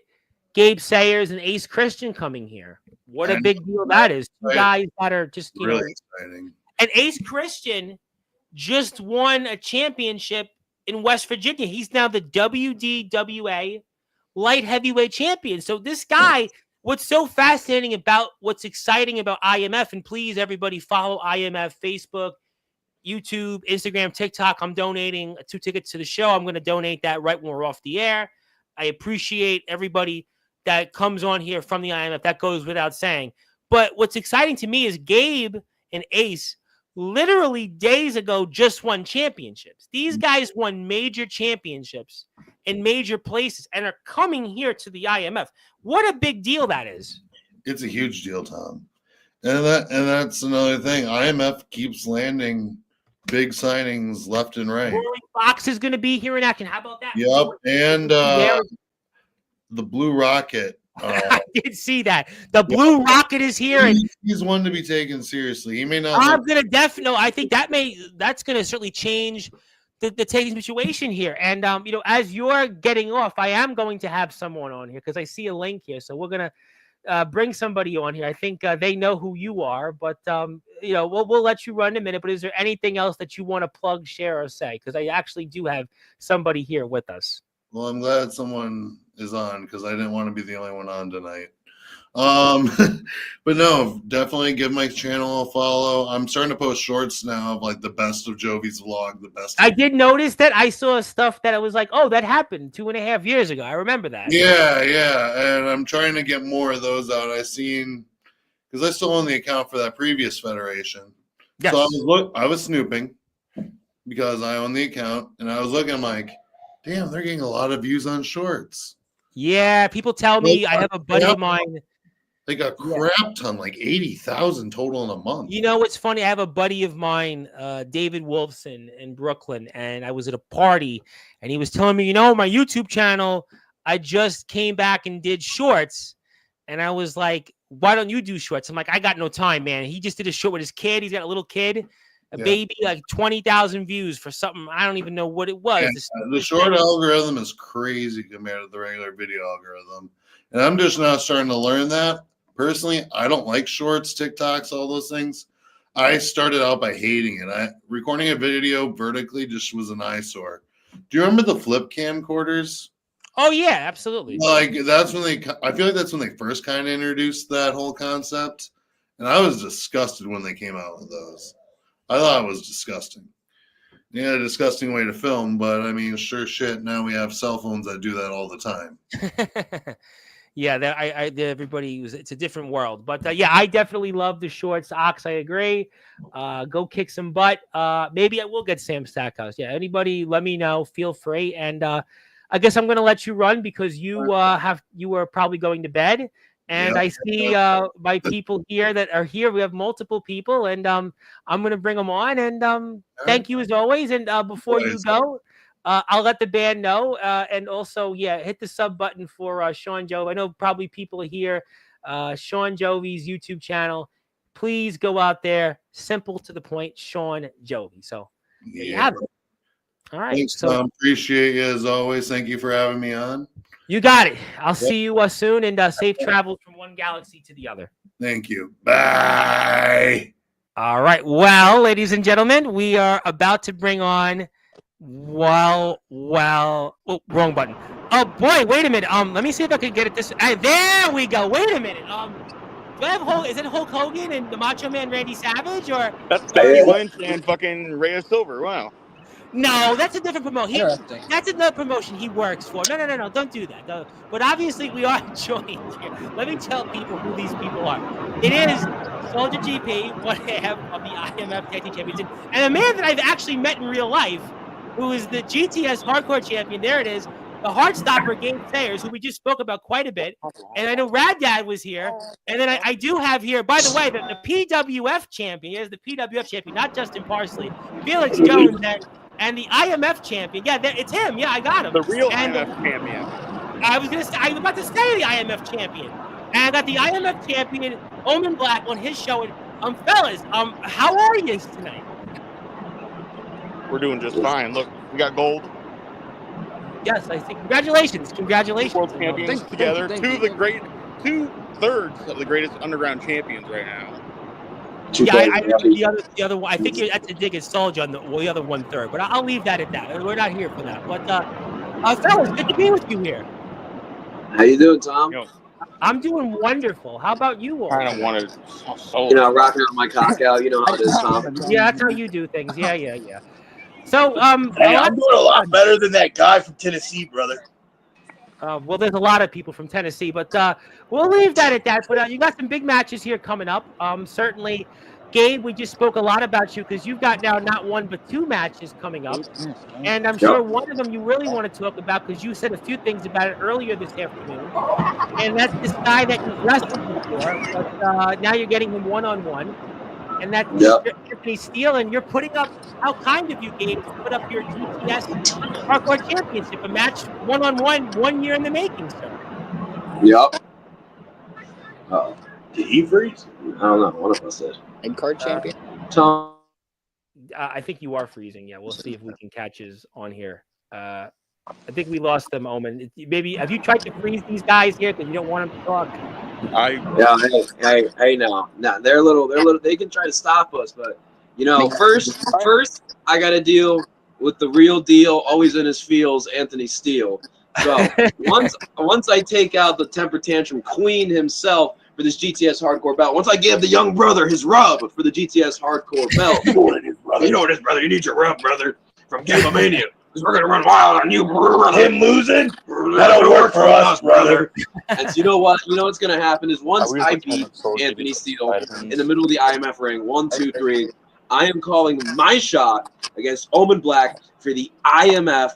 Gabe Sayers and Ace Christian coming here. What a big deal that is. Two guys that are just really exciting. And Ace Christian just won a championship in West Virginia. He's now the WDWA light heavyweight champion. So this guy, what's so fascinating about what's exciting about IMF, and please everybody follow IMF, Facebook, YouTube, Instagram, TikTok. I'm donating 2 tickets to the show. I'm going to donate that right when we're off the air. I appreciate everybody that comes on here from the IMF. That goes without saying. But what's exciting to me is Gabe and Ace literally days ago just won championships. These guys won major championships in major places and are coming here to the IMF. What a big deal that is. It's a huge deal, Tom. And that's another thing. IMF keeps landing big signings left and right. Roy Fox is going to be here in action. How about that? Yep. And the Blue Rocket. I did see that. The Blue Rocket is here, and he's one to be taken seriously. He may not. I'm gonna definitely. I think that's gonna certainly change the taking situation here. And as you're getting off, I am going to have someone on here because I see a link here. So we're gonna bring somebody on here. I think they know who you are, but we'll let you run in a minute. But is there anything else that you want to plug, share, or say? Because I actually do have somebody here with us. Well, I'm glad someone is on because I didn't want to be the only one on tonight. But no, definitely give my channel a follow. I'm starting to post shorts now of like the best of Jovi's vlog. I did notice that. I saw stuff that I was like, oh, that happened 2.5 years ago. I remember that. Yeah. And I'm trying to get more of those out. I seen because I still own the account for that previous federation. Yes. So I was snooping because I own the account and I was looking, I'm like, damn, they're getting a lot of views on shorts. Yeah, people tell me. I have a buddy of mine. They got crap ton, like 80,000 total in a month. You know what's funny? I have a buddy of mine, David Wolfson in Brooklyn, and I was at a party, and he was telling me, my YouTube channel, I just came back and did shorts, and I was like, why don't you do shorts? I'm like, I got no time, man. He just did a short with his kid. He's got a little kid. Baby, like 20,000 views for something. I don't even know what it was. Yeah, the short algorithm is crazy compared to the regular video algorithm. And I'm just now starting to learn that. Personally, I don't like shorts, TikToks, all those things. I started out by hating it. Recording a video vertically just was an eyesore. Do you remember the flip camcorders? Oh, yeah, absolutely. Like I feel like that's when they first kind of introduced that whole concept. And I was disgusted when they came out with those. I thought it was disgusting. Yeah, disgusting way to film, but I mean, sure shit. Now we have cell phones that do that all the time. Yeah, everybody it's a different world, but yeah, I definitely love the shorts. Ox, I agree. Go kick some butt. Maybe I will get Sam Stackhouse. Yeah, anybody, let me know. Feel free. And I guess I'm gonna let you run because you are probably going to bed. And Yep. I see my people here that are here. We have multiple people, and I'm gonna bring them on. And thank you as always. And before you go. I'll let the band know. And also, yeah, hit the sub button for Shawn Jovi. I know probably people here. Shawn Jovi's YouTube channel. Please go out there. Simple to the point. Shawn Jovi. So there you have it. All right. Thanks, So Tom. Appreciate you as always. Thank you for having me on. you got it. I'll see you soon, and safe travels from one galaxy to the other. Thank you. Bye. All right. Well, ladies and gentlemen, we are about to bring on. Oh, wrong button. Oh boy, wait a minute. Let me see if I can get it this. There we go. Wait a minute. Do I have is it Hulk Hogan and the Macho Man Randy Savage, or that's Becky Lynch and fucking Rhea Silver? Wow. No, that's a different promotion. That's another promotion he works for. No. Don't do that. No. But obviously, we are joined here. Let me tell people who these people are. It is Soldier GP, one half of the IMF Tag Team Championship, and a man that I've actually met in real life, who is the GTS Hardcore Champion. There it is. The Heartstopper Game Sayers, who we just spoke about quite a bit. And I know Rad Dad was here. And then I do have here, by the way, the PWF Champion. He is the PWF Champion, not Justin Parsley. Felix Jones and the IMF Champion. Yeah, it's him. Yeah, I got him. The real IMF Champion. I was about to say the IMF Champion. And I got the IMF Champion, Omen Black, on his show. And fellas, how are you tonight? We're doing just fine. Look, we got gold. Yes, I think. Congratulations. World champions together. Two-thirds of the greatest underground champions right now. Yeah, the other one. I think that's a dig at Soldier on the other 1/3, but I'll leave that at that. We're not here for that. But fellas, good to be with you here. How you doing, Tom? I'm doing wonderful. How about you all? Kind of wanted, rocking out my cock out. You know how it is, Tom. Yeah, that's how you do things. Yeah. So, hey, I'm doing a lot better than that guy from Tennessee, brother. Well, there's a lot of people from Tennessee, but we'll leave that at that. But you got some big matches here coming up. Certainly, Gabe, we just spoke a lot about you because you've got now not one but two matches coming up. And I'm sure one of them you really want to talk about because you said a few things about it earlier this afternoon. And that's this guy that you wrestled before, but now you're getting him one-on-one. And that's Anthony Steele, and you're putting up, how kind of you, Gabe, to put up your GTS Hardcore Championship, a match one-on-one, 1 year in the making, sir. Yep. Did he freeze? I don't know. One of us did. And card champion. Tom. I think you are freezing. Yeah, we'll see if we can catch his on here. I think we lost them, Omen. Maybe have you tried to freeze these guys here because you don't want them to talk? Hey, now they're little. They can try to stop us, but first I got to deal with the real deal. Always in his feels, Anthony Steele. So once I take out the temper tantrum queen himself for this GTS Hardcore belt, once I give the young brother his rub for the GTS Hardcore belt, you know what it is, brother. You need your rub, brother, from Gabomania. Because we're going to run wild on you, brother. Him losing? That'll work for us, brother. And so you know what? You know what's going to happen is once I beat Anthony Steele in the middle of the IMF ring, 1, 2, 3, I am calling my shot against Omen Black for the IMF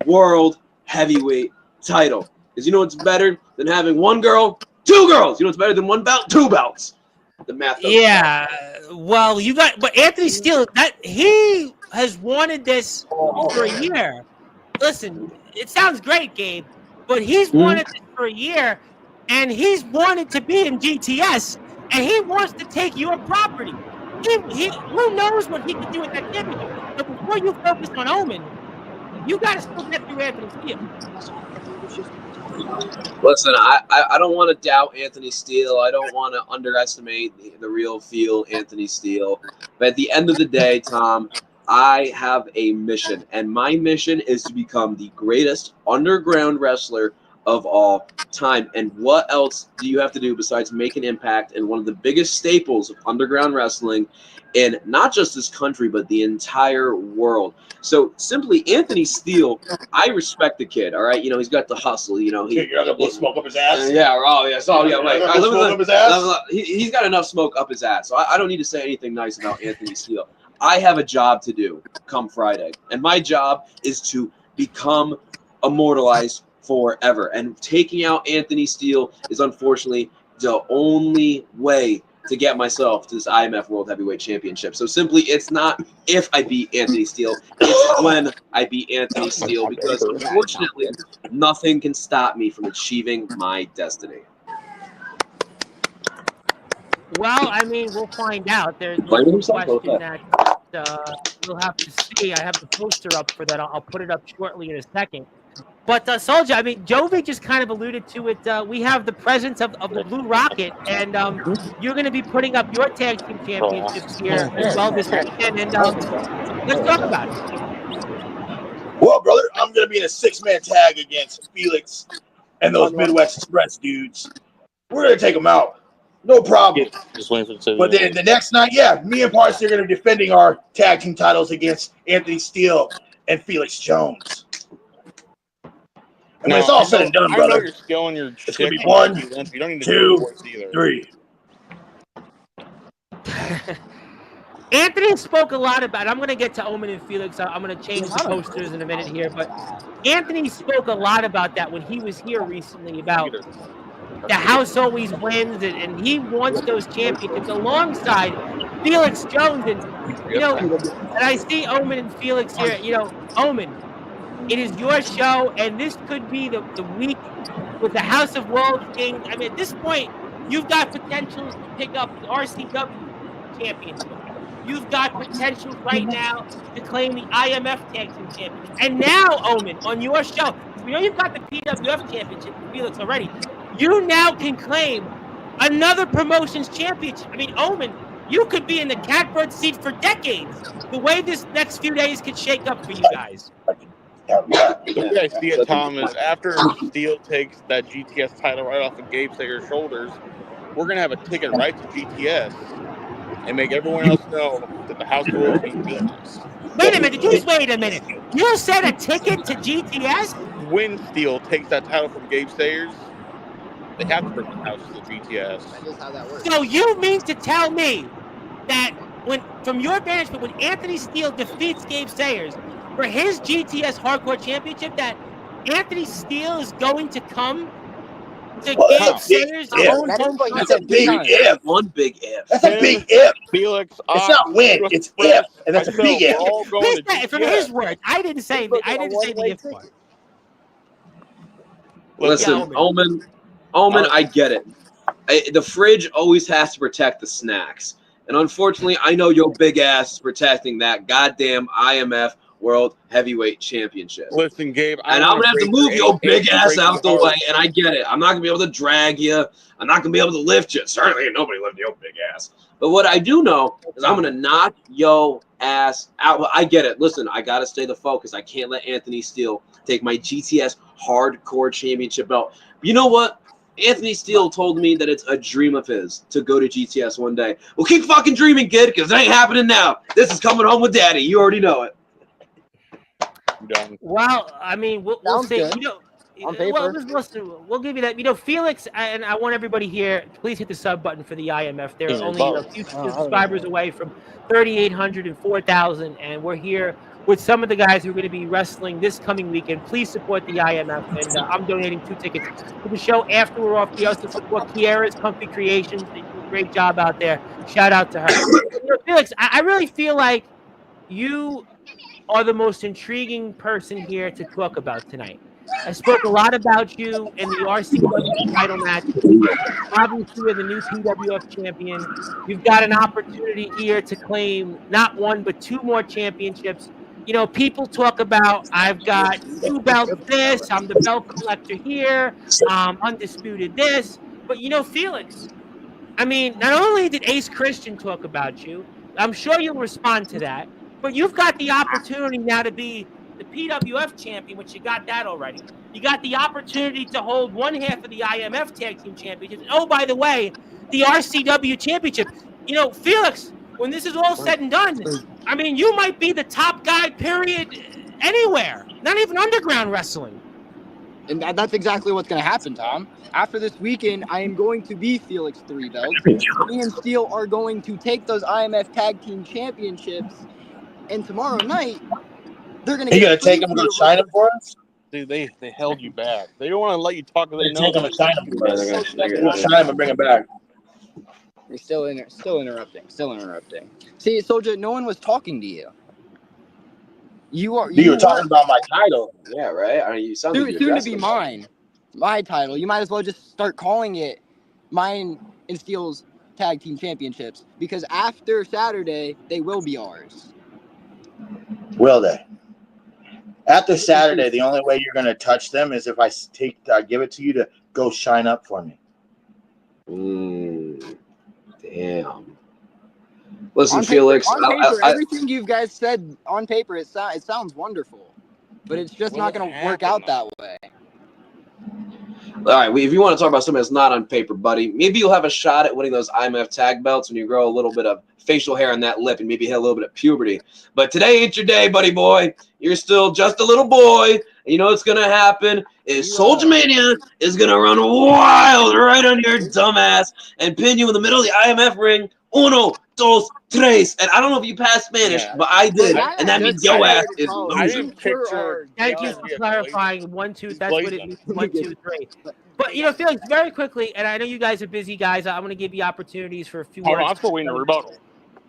World Heavyweight title. Because you know what's better than having one girl, two girls? You know what's better than one belt? Two belts. The math. Yeah. Well, but Anthony Steele, he has wanted this for a year. Listen, it sounds great, Gabe, but he's wanted this for a year, and he's wanted to be in GTS, and he wants to take your property. Who knows what he can do with that championship? But before you focus on Omen, you got to still get through Anthony Steele. Listen, I don't want to doubt Anthony Steele. I don't want to underestimate the real feel Anthony Steele. But at the end of the day, Tom, I have a mission, and my mission is to become the greatest underground wrestler of all time. And what else do you have to do besides make an impact in one of the biggest staples of underground wrestling in not just this country, but the entire world? So simply, Anthony Steele, I respect the kid, all right? You know, he's got the hustle, you know. You're not going to blow smoke up his ass? Yeah, oh, yeah. So, yeah, wait. You're not gonna blow smoke up his ass? He's got enough smoke up his ass, so I don't need to say anything nice about Anthony Steele. I have a job to do come Friday, and my job is to become immortalized forever. And taking out Anthony Steele is unfortunately the only way to get myself to this IMF World Heavyweight Championship. So simply, it's not if I beat Anthony Steele, it's when I beat Anthony Steele, because unfortunately, nothing can stop me from achieving my destiny. Well, I mean, we'll find out. There's no question that we'll have to see. I have the poster up for that. I'll put it up shortly in a second. But, Soldier, I mean, Jovi just kind of alluded to it. We have the presence of the Blue Rocket, and you're going to be putting up your tag team championships here as well this weekend. And let's talk about it. Well, brother, I'm going to be in a 6-man tag against Felix and those Midwest Express dudes. We're going to take them out. No problem. Just waiting for the decision. But then the next night, yeah, me and Parsley are going to be defending our tag team titles against Anthony Steele and Felix Jones. And when it's all said and done, brother, you're skilling your it's going to be 1, you don't need 2, 3. Anthony spoke a lot about it. I'm going to get to Omen and Felix. I'm going to change the posters in a minute here. But Anthony spoke a lot about that when he was here recently, about the house always wins, and he wants those championships alongside Felix Jones. And, you know, and I see Omen and Felix here. You know, Omen, it is your show, and this could be the week with the House of World Kings. I mean, at this point, you've got potential to pick up the RCW championship. You've got potential right now to claim the IMF Tag Team Championship. And now, Omen, on your show, we know you've got the PWF Championship with Felix already. You now can claim another promotions championship. I mean, Omen, you could be in the catbird seat for decades. The way this next few days could shake up for you guys. The way I see it, Tom, is after Steele takes that GTS title right off of Gabe Sayer's shoulders, we're going to have a ticket right to GTS and make everyone else know that the House of World beat Felix. Wait a minute. Just wait a minute. You said a ticket to GTS? When Steele takes that title from Gabe Sayers, they have to bring the House to GTS. That is how that works. So you mean to tell me that when, from your vantage point, when Anthony Steele defeats Gabe Sayers for his GTS Hardcore Championship, that Anthony Steele is going to come to Gabe Sayers' own home? That's a big if. One big if. That's a big if. Felix, It's not win, it's if, and that's a big if. From his words, I didn't say the if part. Listen, Yeah, Omen, I get it. The fridge always has to protect the snacks. And unfortunately, I know your big ass is protecting that goddamn IMF World Heavyweight Championship. Listen, Gabe, and I'm going to have to move your big ass out the way, and I get it. I'm not going to be able to drag you. I'm not going to be able to lift you. Certainly nobody lift your big ass. But what I do know is I'm going to knock your ass out. I get it. Listen, I got to stay the focus. I can't let Anthony Steele take my GTS Hardcore Championship belt. You know what? Anthony Steele told me that it's a dream of his to go to GTS one day. Well, keep fucking dreaming, kid, because it ain't happening now. This is coming home with daddy. You already know it. Done. Well, I mean, we'll see. Good. You know, On paper. well, listen, we'll give you that. You know, Felix, and I want everybody here, please hit the sub button for the IMF. They're only a few subscribers away from 3,800 and 4,000, and we're here with some of the guys who are going to be wrestling this coming weekend. Please support the IMF, and I'm donating 2 tickets to the show after we're off. We also support Kiera's Comfy Creations. They do a great job out there. Shout out to her. You know, Felix, I really feel like you are the most intriguing person here to talk about tonight. I spoke a lot about you in the RCW title match. Obviously, you're the new PWF champion. You've got an opportunity here to claim not 1, but 2 more championships. You know, people talk about, I've got 2 belts this, I'm the belt collector here, undisputed this. But, you know, Felix, I mean, not only did Ace Christian talk about you, I'm sure you'll respond to that, but you've got the opportunity now to be the PWF champion, which you got that already. You got the opportunity to hold one half of the IMF Tag Team Championships. Oh, by the way, the RCW Championship. You know, Felix, when this is all said and done, I mean, you might be the top guy, period, anywhere. Not even underground wrestling. And that's exactly what's going to happen, Tom. After this weekend, I am going to be Felix 3 belts. Me and Steel are going to take those IMF Tag Team Championships, and tomorrow night, they're going to You gonna take them and go shine them for us? Dude, they held you back. They don't want to let you talk. They know Take them and shine them for us. They're gonna shine them and bring them back. They're still interrupting. See, Soldier, no one was talking to you. You were talking about my title. Yeah, right. I mean, you sound soon to be mine. My title. You might as well just start calling it mine and Steel's Tag Team Championships, because after Saturday, they will be ours. Will they? After Saturday, the only way you're going to touch them is if I give it to you to go shine up for me. Damn. Listen, Felix. On paper, everything you guys said on paper, it sounds wonderful, but it's just not going to work out that way. All right, if you want to talk about something that's not on paper, buddy, maybe you'll have a shot at winning those IMF tag belts when you grow a little bit of facial hair on that lip and maybe hit a little bit of puberty. But today ain't your day, buddy boy. You're still just a little boy. And you know what's going to happen is Soldier Mania is going to run wild right on your dumb ass and pin you in the middle of the IMF ring. Uno, dos, tres. And I don't know if you passed Spanish, but I did. And that means your ass is losing. Thank you for clarifying. 1, 2. That's what it means. 1, 2, 3. But, you know, Felix, very quickly, and I know you guys are busy guys. I'm going to give you opportunities for a few words. I'm still waiting to rebuttal.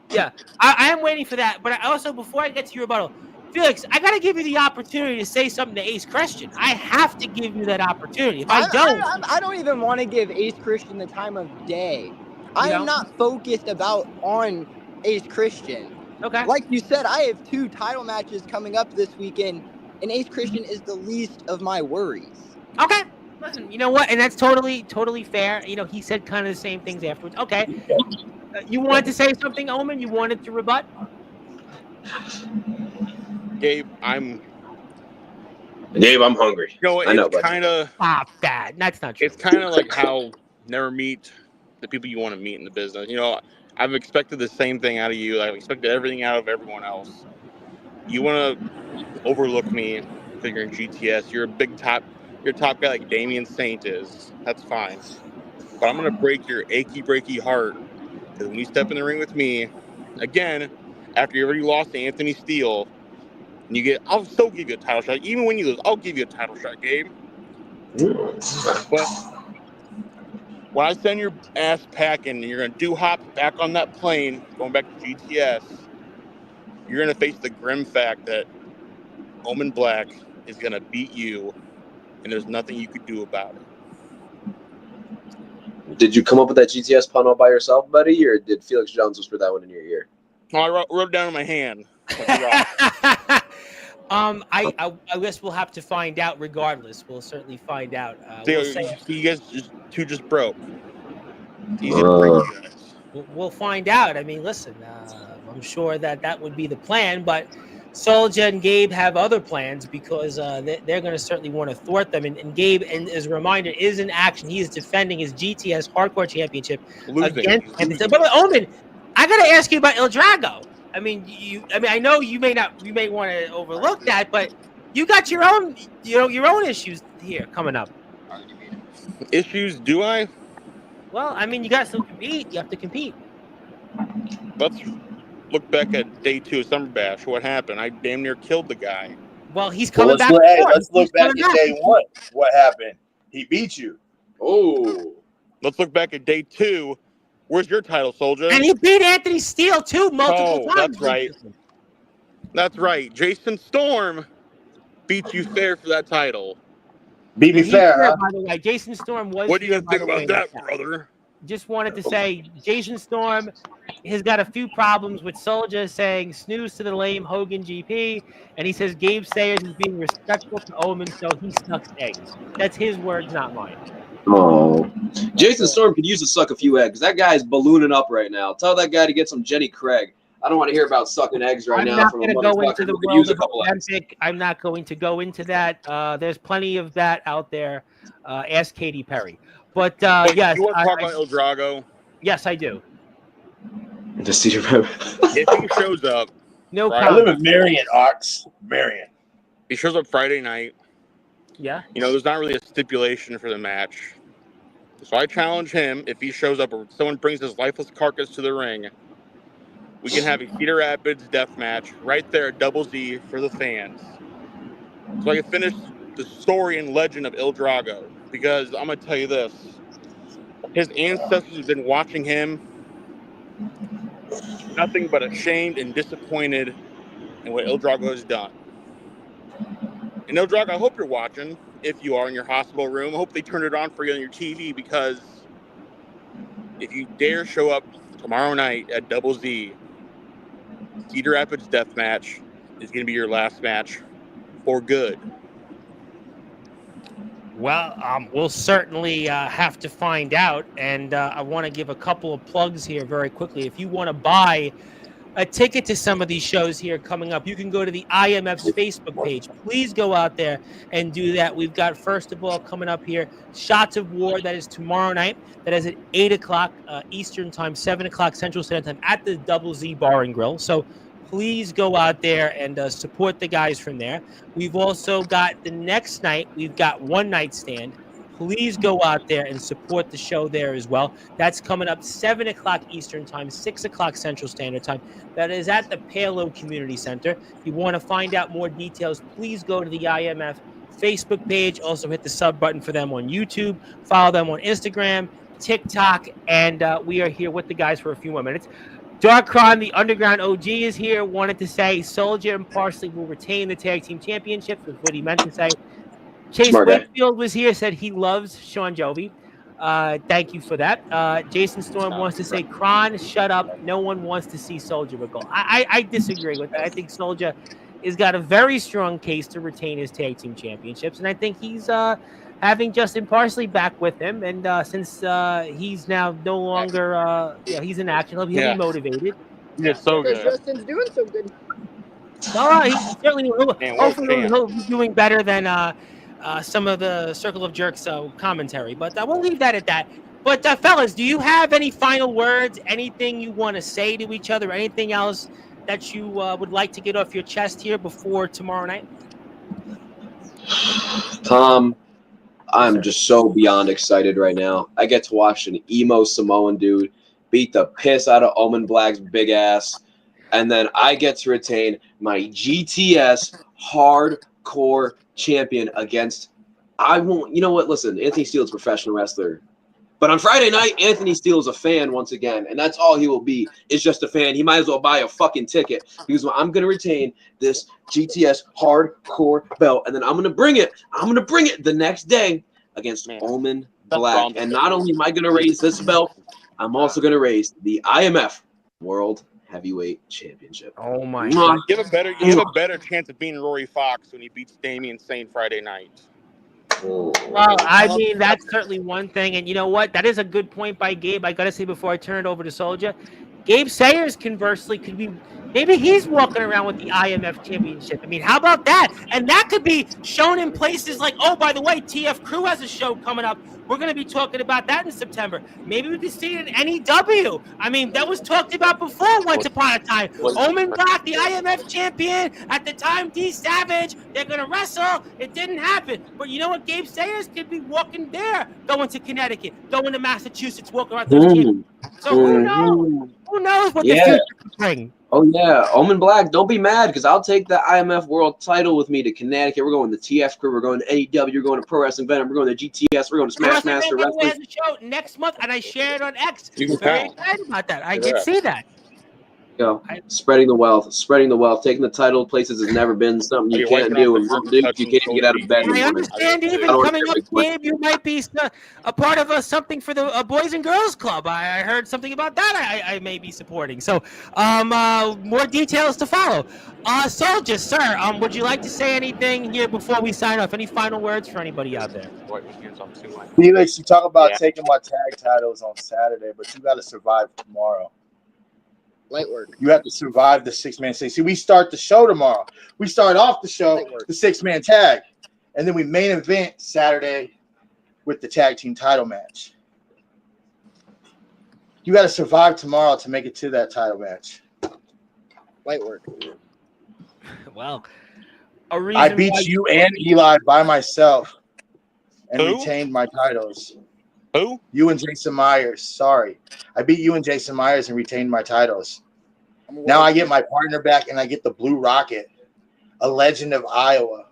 Yeah, I am waiting for that. But I also, before I get to your rebuttal, Felix, I got to give you the opportunity to say something to Ace Christian. I have to give you that opportunity. If I don't even want to give Ace Christian the time of day. I am not focused on Ace Christian. Okay. Like you said, I have 2 title matches coming up this weekend, and Ace Christian is the least of my worries. Okay. Listen, you know what? And that's totally fair. You know, he said kind of the same things afterwards. Okay. You wanted to say something, Omen? You wanted to rebut? Gabe, I'm hungry. You know, it's kind of bad. That's not true. It's kind of like how never meet the people you want to meet in the business. You know, I've expected the same thing out of you. I've expected everything out of everyone else. You want to overlook me because you're in GTS. You're a top guy like Damian Saint is. That's fine. But I'm going to break your achy heart, because when you step in the ring with me, again, after you already lost to Anthony Steele, and I'll still give you a title shot. Even when you lose, I'll give you a title shot, Gabe. But when I send your ass packing and you're going to hop back on that plane, going back to GTS, you're going to face the grim fact that Omen Black is going to beat you, and there's nothing you could do about it. Did you come up with that GTS pun all by yourself, buddy, or did Felix Jones whisper that one in your ear? No, I wrote it down in my hand. I guess we'll have to find out regardless. We'll certainly find out. You guys just broke. Easy to break you guys. We'll find out. I mean, listen, I'm sure that would be the plan, but Soldier and Gabe have other plans, because they're going to certainly want to thwart them. And Gabe, and as a reminder, is in action. He is defending his GTS Hardcore Championship against. But Omen, I got to ask you about El Drago. I mean, I know you may want to overlook that, but you got your own issues here coming up. Issues? Do I? Well, I mean, you got to compete. You have to compete. Let's look back at day 2 of Summer Bash. What happened? I damn near killed the guy. Well, he's coming back. Let's look back at day 1. What happened? He beat you. Oh. Let's look back at day 2. Where's your title, Soldier? And he beat Anthony Steele too multiple times. That's right. That's right. Jason Storm beat you fair for that title. Beat me fair, huh? By the way, Jason Storm was. What do you think about that, brother? Just wanted to say, Jason Storm has got a few problems with Soldier saying snooze to the lame Hogan GP, and he says Gabe Sayers is being respectful to Omen, so he sucks eggs. That's his words, not mine. Oh, Jason Storm could use to suck a few eggs. That guy's ballooning up right now. Tell that guy to get some Jenny Craig. I don't want to hear about sucking eggs right I'm now not from a going to go into motherfucker the who could world use a of couple eggs. Ozempic. I'm not going to go into that. There's plenty of that out there. Ask Katy Perry. But Hey, yes, you want to talk about El Drago? yes, I do. Just to remember. If he shows up, No Right. I live comment. in Marion, Arts. Marion. he shows up Friday night. Yeah. There's not really a stipulation for the match. So I challenge him, if he shows up or someone brings his lifeless carcass to the ring, we can have a Cedar Rapids death match right there at Double Z for the fans. So I can finish the story and legend of Il Drago. Because I'm going to tell you this. His ancestors have been watching him, nothing but ashamed and disappointed in what Il Drago has done. And Il Drago, I hope you're watching. If you are in your hospital room, I hope they turn it on for you on your TV, because if you dare show up tomorrow night at Double Z, Cedar Rapids death match is going to be your last match for good. Well, we'll certainly have to find out. And I want to give a couple of plugs here very quickly. If you want to buy a ticket to some of these shows here coming up, you can go to the IMF's Facebook page. Please go out there and do that. We've got, first of all, coming up here, Shots of War. That is tomorrow night. That is at 8 o'clock Eastern time, 7 o'clock Central Standard Time at the Double Z Bar and Grill. So please go out there and support the guys from there. We've also got the next night, we've got One Night Stand. Please go out there and support the show there as well. That's coming up 7 o'clock Eastern time, 6 o'clock Central Standard Time. That is at the Palo Community Center. If you want to find out more details, please go to the IMF Facebook page. Also hit the sub button for them on YouTube. Follow them on Instagram, TikTok, and we are here with the guys for a few more minutes. Darkron, the Underground OG, is here. Wanted to say Soldier and Parsley will retain the tag team championships, was what he meant to say. Chase Wakefield was here, said he loves Shawn Jovi. Thank you for that. Jason Storm wants to say, Kron, shut up. No one wants to see Soldier go. I disagree with that. I think Soldier has got a very strong case to retain his tag team championships, and I think he's having Justin Parsley back with him. And since he's now no longer, he's in action, he'll be motivated. Yeah, so Because good. Justin's doing so good. No, he certainly will. Man, Hopefully, he'll be doing better than some of the Circle of Jerks commentary. But we'll leave that at that. But fellas, do you have any final words? Anything you want to say to each other? Anything else that you would like to get off your chest here before tomorrow night? Tom, I'm just so beyond excited right now. I get to watch an emo Samoan dude beat the piss out of Omen Black's big ass. And then I get to retain my GTS hardcore champion against, you know what? Listen, Anthony Steele's a professional wrestler. But on Friday night, Anthony Steele's a fan once again. And that's all he will be, is just a fan. He might as well buy a fucking ticket. Because I'm going to retain this GTS hardcore belt. And then I'm going to bring it the next day against Omen Black. And not only am I going to raise this belt, I'm also going to raise the IMF World Heavyweight Championship. Oh my God! You have a better chance of beating Rory Fox when he beats Damian Saint Friday night. Oh. Well, I mean, that's certainly one thing. And you know what? That is a good point by Gabe. I got to say before I turn it over to Soldier, Gabe Sayers, conversely, could be, maybe he's walking around with the IMF Championship. I mean, how about that? And that could be shown in places like, oh, by the way, TF Crew has a show coming up. We're going to be talking about that in September. Maybe we could see it in NEW. I mean, that was talked about before once upon a time. Omen Black, the IMF champion. At the time, D Savage, they're going to wrestle. It didn't happen. But you know what? Gabe Sayers could be walking there, going to Connecticut, going to Massachusetts, walking around those champions. So who knows? Who knows what the future can bring? Oh, yeah. Omen Black, don't be mad, because I'll take the IMF World title with me to Connecticut. We're going to TF Crew. We're going to NEW. We're going to Pro Wrestling Venom. We're going to GTS. We're going to Smash Master Wrestling. Has a show next month, and I shared on X. Very excited about that. I did see that. Spreading the wealth, taking the title places has never been something you can't do. And you can't even get out of bed. I understand even coming up, Gabe, you might be a part of something for the Boys and Girls Club. I heard something about that I may be supporting. So more details to follow. Soldier, sir, would you like to say anything here before we sign off? Any final words for anybody out there? Felix, you talk about taking my tag titles on Saturday, but you got to survive tomorrow. Light work. You have to survive the 6-man tag. See, we start the show tomorrow. We start off the show, the 6-man tag. And then we main event Saturday with the tag team title match. You got to survive tomorrow to make it to that title match. Light work. Well, I beat you and Eli by myself and Who? retained my titles. Who? You and Jason Myers. Sorry. I beat you and Jason Myers and retained my titles. Now I get my partner back and I get the Blue Rocket, a legend of Iowa.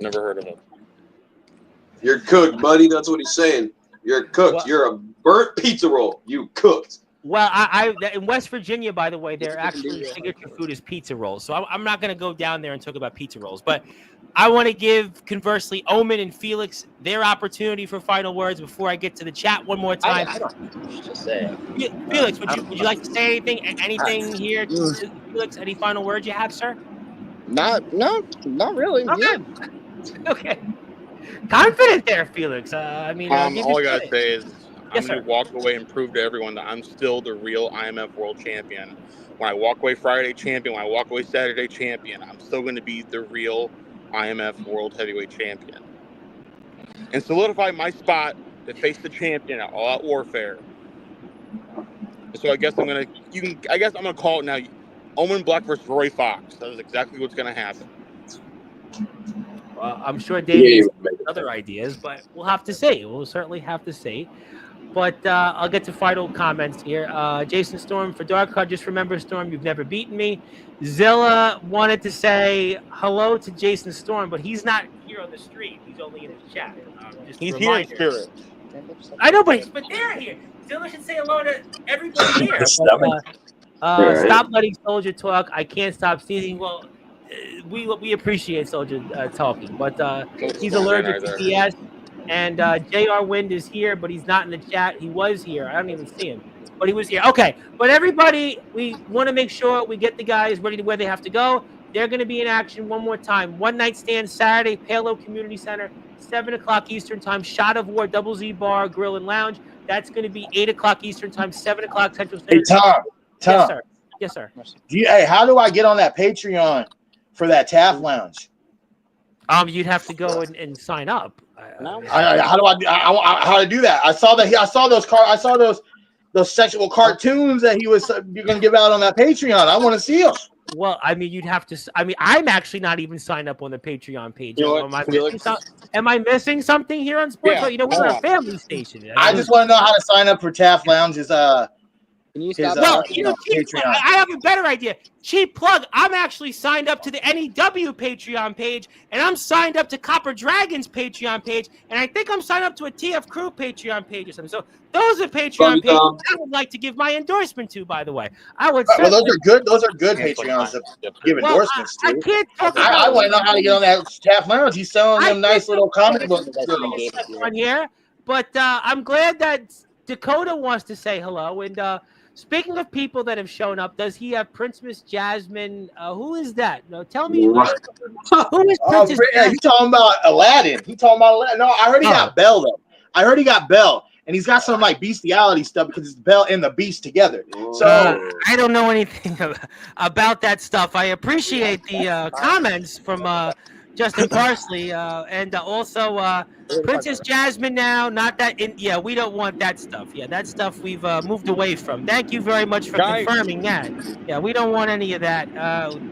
Never heard of him. You're cooked, buddy. That's what he's saying. You're cooked. Well, You're a burnt pizza roll. You cooked. Well, in West Virginia, by the way, their actually signature food is pizza rolls. So I'm not going to go down there and talk about pizza rolls. But I want to give, conversely, Omen and Felix their opportunity for final words before I get to the chat one more time. I don't just say it. Felix, would you like to say anything? Anything here, Felix? Any final words you have, sir? Not really. Okay. Yeah. Okay. Confident there, Felix. All I gotta say is I'm gonna walk away and prove to everyone that I'm still the real IMF World Champion. When I walk away Friday champion, when I walk away Saturday champion, I'm still gonna be the real IMF World Heavyweight Champion and solidify my spot to face the champion at All Out Warfare. So I guess I'm gonna call it now. Omen Black versus Roy Fox. That is exactly what's gonna happen. I'm sure Dave has other ideas, but we'll have to see. We'll certainly have to see. But I'll get to final comments here. Jason Storm, for Dark Card, just remember, Storm, you've never beaten me. Zilla wanted to say hello to Jason Storm, but he's not here on the stream. He's only in his chat. He's here in spirit. I know, but they're here. Zilla should say hello to everybody here. Stop letting Soldier talk. I can't stop sneezing. Well, we appreciate Soldier talking, but he's allergic to PS. And JR Wind is here, but he's not in the chat. He was here. I don't even see him, but he was here. Okay, but everybody, we want to make sure we get the guys ready to where they have to go. They're going to be in action one more time. One night stand Saturday, Palo Community Center, 7 o'clock Eastern Time. Shot of War, Double Z Bar, Grill and Lounge. That's going to be 8 o'clock Eastern Time, 7 o'clock Central Standard Time. Tom. Yes, sir. Yes, sir. Hey, how do I get on that Patreon for that Taft Lounge? You'd have to go and sign up. How do I do that? I saw those sexual cartoons that you're gonna give out on that Patreon. I want to see them. Well, I mean, you'd have to. I mean, I'm actually not even signed up on the Patreon page. You know am I missing something here on Sports? Yeah. You know, we're a family station. I just want to know how to sign up for Taft Lounge's. Can you stop? Well, Patreon. I have a better idea. Cheap plug. I'm actually signed up to the NEW Patreon page, and I'm signed up to Copper Dragon's Patreon page, and I think I'm signed up to a TF Crew Patreon page or something. So those are Patreon pages I would like to give my endorsement to. By the way, I would. Well, those are good. Those are good Patreons to give endorsements to. I can't talk about I want to know how to get on that Taft Lounge. He's selling them nice little comic books on here, but I'm glad that Dakota wants to say hello. And speaking of people that have shown up, does he have Princess Jasmine? Who is that? No, tell me. Who is Princess Jasmine? He's talking about Aladdin. He's talking about Aladdin. No, I already got Belle though. I already got Belle, and he's got some like bestiality stuff because it's Belle and the Beast together. So I don't know anything about that stuff. I appreciate the comments from Justin Parsley, and also Princess Jasmine now, not that we don't want that stuff. Yeah, that stuff we've moved away from. Thank you very much for confirming that. Yeah, we don't want any of that.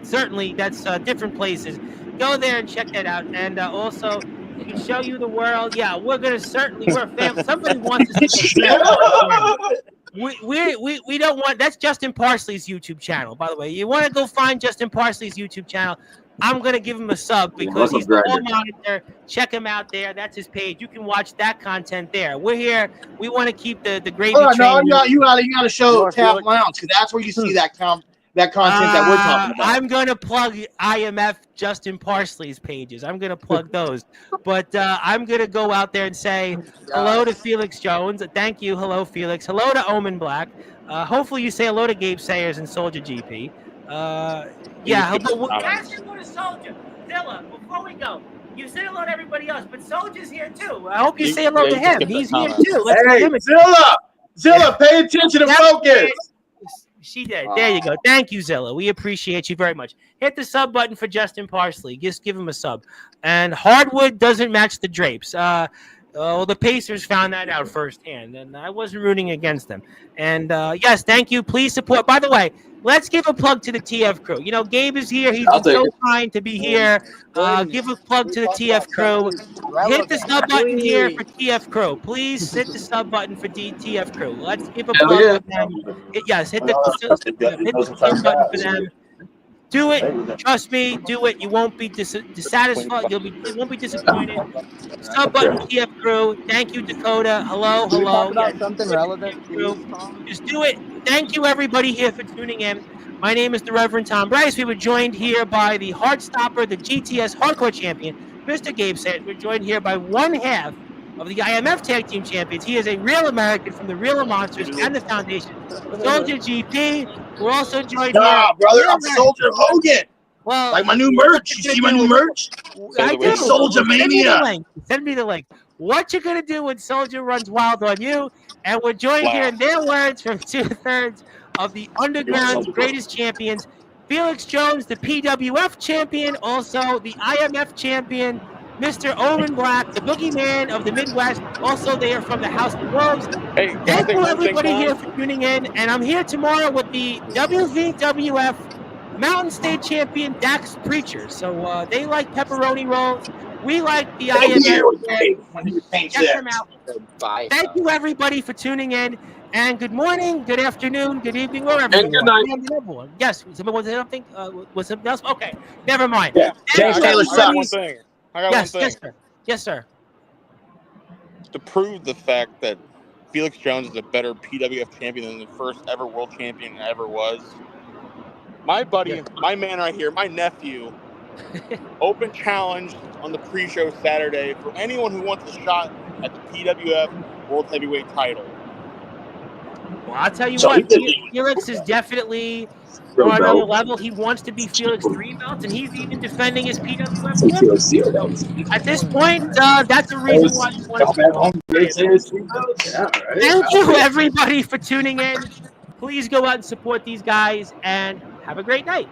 Certainly, that's different places. Go there and check that out. And also, we can show you the world. Yeah, we're a family. Somebody wants us to we don't want, that's Justin Parsley's YouTube channel, by the way. You want to go find Justin Parsley's YouTube channel. I'm going to give him a sub because he's the home monitor. Check him out there. That's his page. You can watch that content there. We're here. We want to keep the gravy train. No, you gotta show Taft Lounge because that's where you see that content that we're talking about. I'm going to plug IMF Justin Parsley's pages. I'm going to plug those. But I'm going to go out there and say hello to Felix Jones. Thank you. Hello, Felix. Hello to Omen Black. Hopefully you say hello to Gabe Sayers and Soldier GP. Guys, go to Soldier. Zilla, before we go, you say hello to everybody else, but Soldier's here too. I hope you say hello to him. He's here too. Hey, Zilla, pay attention and focus. She did. There you go. Thank you, Zilla. We appreciate you very much. Hit the sub button for Justin Parsley. Just give him a sub. And hardwood doesn't match the drapes. The Pacers found that out firsthand, and I wasn't rooting against them. And yes, thank you. Please support. By the way, let's give a plug to the TF crew. You know, Gabe is here. He's been so kind to be here. Give a plug to the TF crew. Hit the sub button here for TF crew. Please hit the sub button for TF crew. Let's give a plug to them. Yes, hit the sub button for them. Do it. Trust me. Do it. You won't be dissatisfied. You won't be disappointed. Sub button TF crew. Thank you, Dakota. Hello. About something relevant, please, Tom? Just do it. Thank you, everybody here for tuning in. My name is the Reverend Tom Bryce. We were joined here by the Heartstopper, the GTS Hardcore Champion, Mr. Gabe Said. We're joined here by one half of the IMF Tag Team Champions. He is a real American from the Real Monsters and the Foundation. Soldier GP. We're also joined here. Brother, I'm Soldier Hogan. Well, Like my new merch. You see my new merch? I do. It's Soldier Mania. Send me the link. What you gonna do when Soldier runs wild on you? And we're joined here in their words from 2/3 of the Underground's greatest champions. Felix Jones, the PWF champion, also the IMF champion, Mr. Owen Black, the boogeyman of the Midwest. Also, they are from the House of Wolves. Hey, Thank you, everybody here for tuning in. And I'm here tomorrow with the WVWF Mountain State champion, Dax Preacher. So they like pepperoni rolls. We like the IMF. Check them out. Thank you, everybody, for tuning in. And good morning, good afternoon, good evening, wherever And you good are. night. Everyone. Yes, someone was something? Was something else? Okay, never mind. Yeah. James Taylor I got one sucks. thing. I got Yes, one yes, thing. sir. Yes, sir. To prove the fact that Felix Jones is a better PWF champion than the first ever world champion ever was, my buddy, my man right here, my nephew, open challenge on the pre-show Saturday for anyone who wants a shot at the PWF World Heavyweight title. Well, I'll tell you So what, he did- Felix is definitely on another level. He wants to be Felix 3 belts, and he's even defending his PWF championship. At this point, that's a reason why he wants to. Thank you, everybody, for tuning in. Please go out and support these guys, and have a great night.